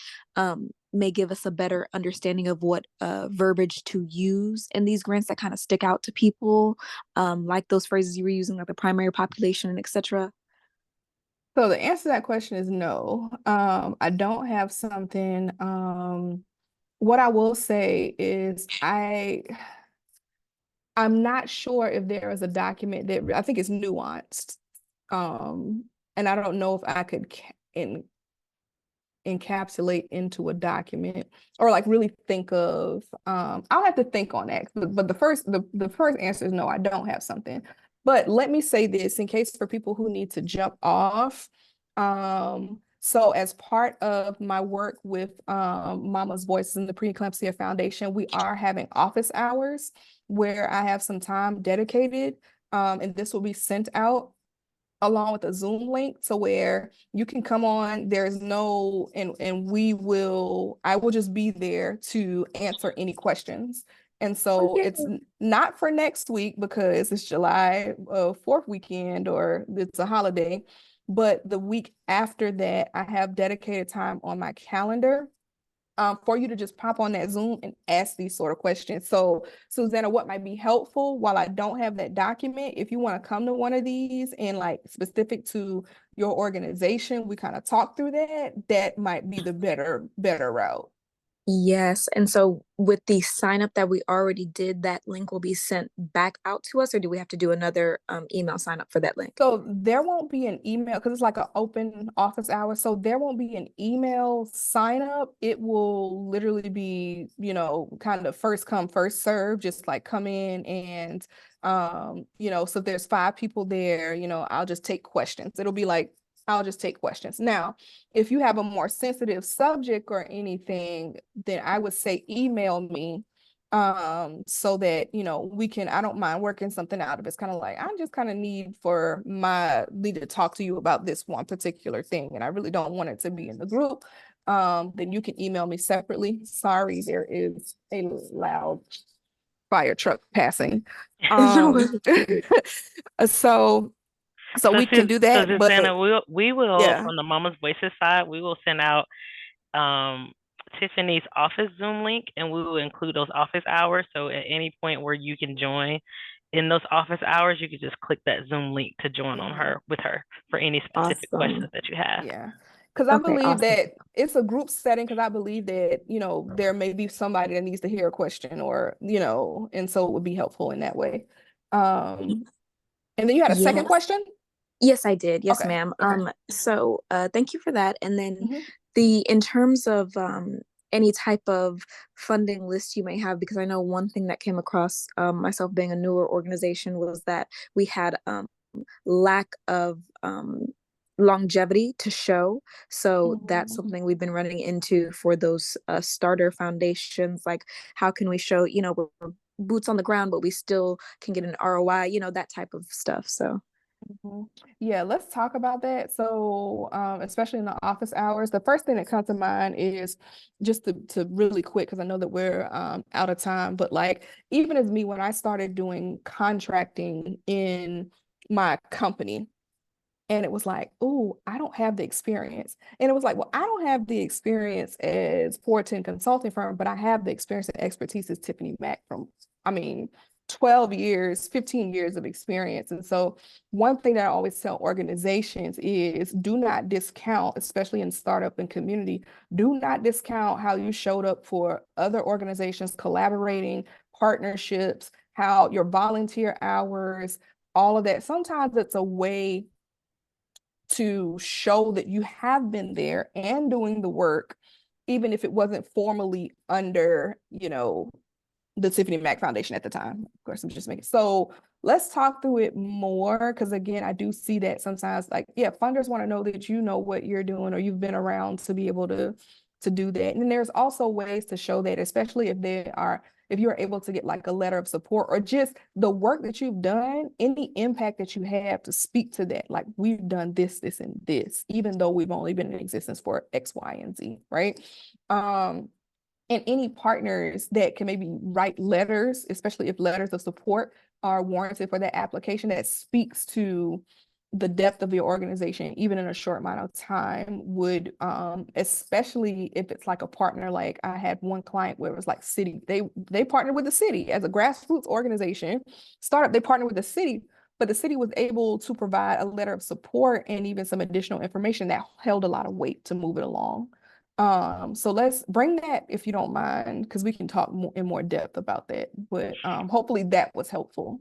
may give us a better understanding of what verbiage to use in these grants that kind of stick out to people, like those phrases you were using, like the primary population, etc.? So the answer to that question is no. I don't have something. What I will say is I'm not sure if there is a document that I think it's nuanced. And I don't know if I could encapsulate into a document or like really think of I'll have to think on that, but the first answer is no, I don't have something. But let me say this in case for people who need to jump off. So as part of my work with Mama's Voices and the Preeclampsia Foundation, we are having office hours where I have some time dedicated, and this will be sent out along with a Zoom link to where you can come on. There's no, and I will just be there to answer any questions. And so it's not for next week because it's July 4th weekend or it's a holiday, but the week after that, I have dedicated time on my calendar for you to just pop on that Zoom and ask these sort of questions. So, Susanna, what might be helpful while I don't have that document, if you want to come to one of these and like specific to your organization, we kind of talk through that. That might be the better route. Yes. And so with the sign up that we already did, that link will be sent back out to us, or do we have to do another email sign up for that link? So there won't be an email because it's like an open office hour. So there won't be an email sign up. It will literally be, kind of first come, first serve, just like come in and, so if there's 5 people there, I'll just take questions. It'll be like, I'll just take questions. Now, if you have a more sensitive subject or anything, then I would say email me so that I don't mind working something out. If it's kind of like I just kind of need to talk to you about this one particular thing and I really don't want it to be in the group, then you can email me separately. Sorry, there is a loud fire truck passing. So we can do that. So Susanna, we will yeah. from the Mama's Voices side, we will send out Tiffany's office Zoom link, and we will include those office hours. So at any point where you can join in those office hours, you can just click that Zoom link to join with her for any specific questions that you have. Yeah. Because I believe that it's a group setting, because I believe that, there may be somebody that needs to hear a question or, and so it would be helpful in that way. And then you had a second question? Yes, I did. Yes, Okay. ma'am. So thank you for that. And then in terms of any type of funding list you may have, because I know one thing that came across myself being a newer organization was that we had lack of longevity to show. So that's something we've been running into for those starter foundations. Like, how can we show, we're boots on the ground, but we still can get an ROI, that type of stuff. So. Yeah, let's talk about that. So, especially in the office hours, the first thing that comes to mind is just to really quick, because I know that we're out of time, but like, even as me, when I started doing contracting in my company, and it was like, oh, I don't have the experience. And it was like, well, I don't have the experience as 410 consulting firm, but I have the experience and expertise as Tiffany Mack from, 12 years, 15 years of experience. And so one thing that I always tell organizations is do not discount, especially in startup and community, do not discount how you showed up for other organizations, collaborating, partnerships, how your volunteer hours, all of that. Sometimes it's a way to show that you have been there and doing the work, even if it wasn't formally under, the Tiffany Mack Foundation at the time. Of course, I'm just making. So let's talk through it more, because again, I do see that sometimes, like, yeah, funders want to know that you know what you're doing or you've been around to be able to do that. And then there's also ways to show that, especially if you're able to get like a letter of support or just the work that you've done, any impact that you have to speak to that, like we've done this, this, and this, even though we've only been in existence for X, Y, and Z, right? And any partners that can maybe write letters, especially if letters of support are warranted for that application, that speaks to the depth of your organization, even in a short amount of time, would, especially if it's like a partner. Like I had one client where it was like city, they partnered with the city as a grassroots organization, startup, they partnered with the city, but the city was able to provide a letter of support and even some additional information that held a lot of weight to move it along. So let's bring that if you don't mind, because we can talk in more depth about that. But hopefully that was helpful.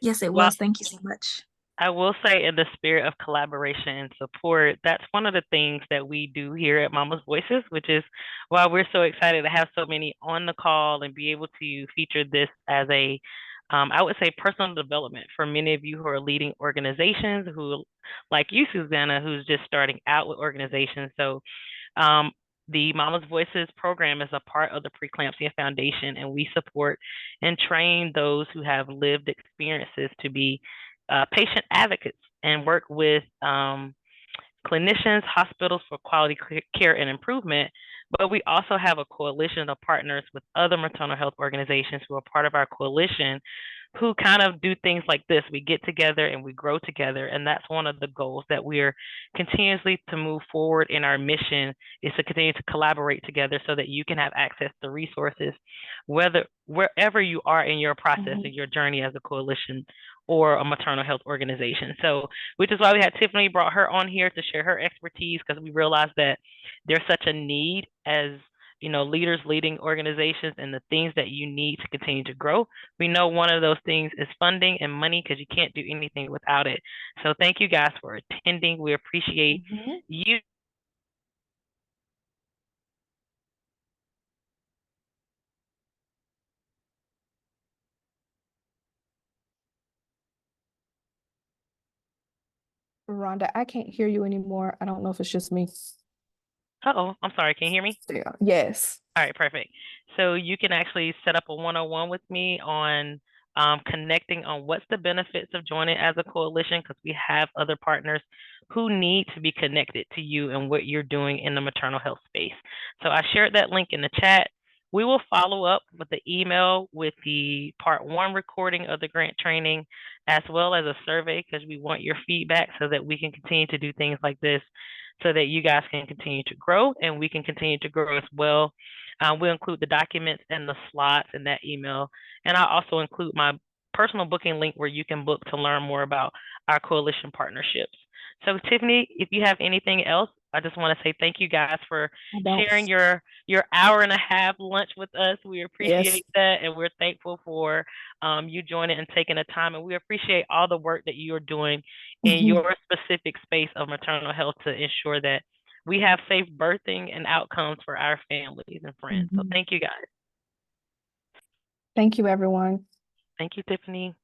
Yes, it Well, was. Thank you so much. I will say, in the spirit of collaboration and support, that's one of the things that we do here at Mama's Voices, which is why we're so excited to have so many on the call and be able to feature this as a, I would say, personal development for many of you who are leading organizations, who, like you, Susanna, who's just starting out with organizations. So the Mama's Voices program is a part of the Preeclampsia Foundation, and we support and train those who have lived experiences to be patient advocates and work with clinicians, hospitals for quality care and improvement. But we also have a coalition of partners with other maternal health organizations who are part of our coalition, who kind of do things like this. We get together and we grow together. And that's one of the goals that we're continuously to move forward in our mission, is to continue to collaborate together so that you can have access to resources, wherever you are in your process and your journey as a coalition or a maternal health organization. So, which is why we had Tiffany brought her on here to share her expertise, because we realized that there's such a need as, you know, leaders leading organizations and the things that you need to continue to grow. We know one of those things is funding and money, because you can't do anything without it. So thank you guys for attending. We appreciate you. Rhonda, I can't hear you anymore. I don't know if it's just me. Uh-oh, I'm sorry. Can you hear me? Yeah. Yes. All right, perfect. So you can actually set up a one-on-one with me on connecting on what's the benefits of joining as a coalition, because we have other partners who need to be connected to you and what you're doing in the maternal health space. So I shared that link in the chat. We will follow up with the email with the part 1 recording of the grant training, as well as a survey, because we want your feedback so that we can continue to do things like this, so that you guys can continue to grow and we can continue to grow as well. We'll include the documents and the slots in that email. And I'll also include my personal booking link where you can book to learn more about our coalition partnerships. So Tiffany, if you have anything else, I just want to say thank you guys for sharing your hour and a half lunch with us. We appreciate that, and we're thankful for you joining and taking the time. And we appreciate all the work that you're doing in your specific space of maternal health to ensure that we have safe birthing and outcomes for our families and friends. So thank you guys. Thank you, everyone. Thank you, Tiffany.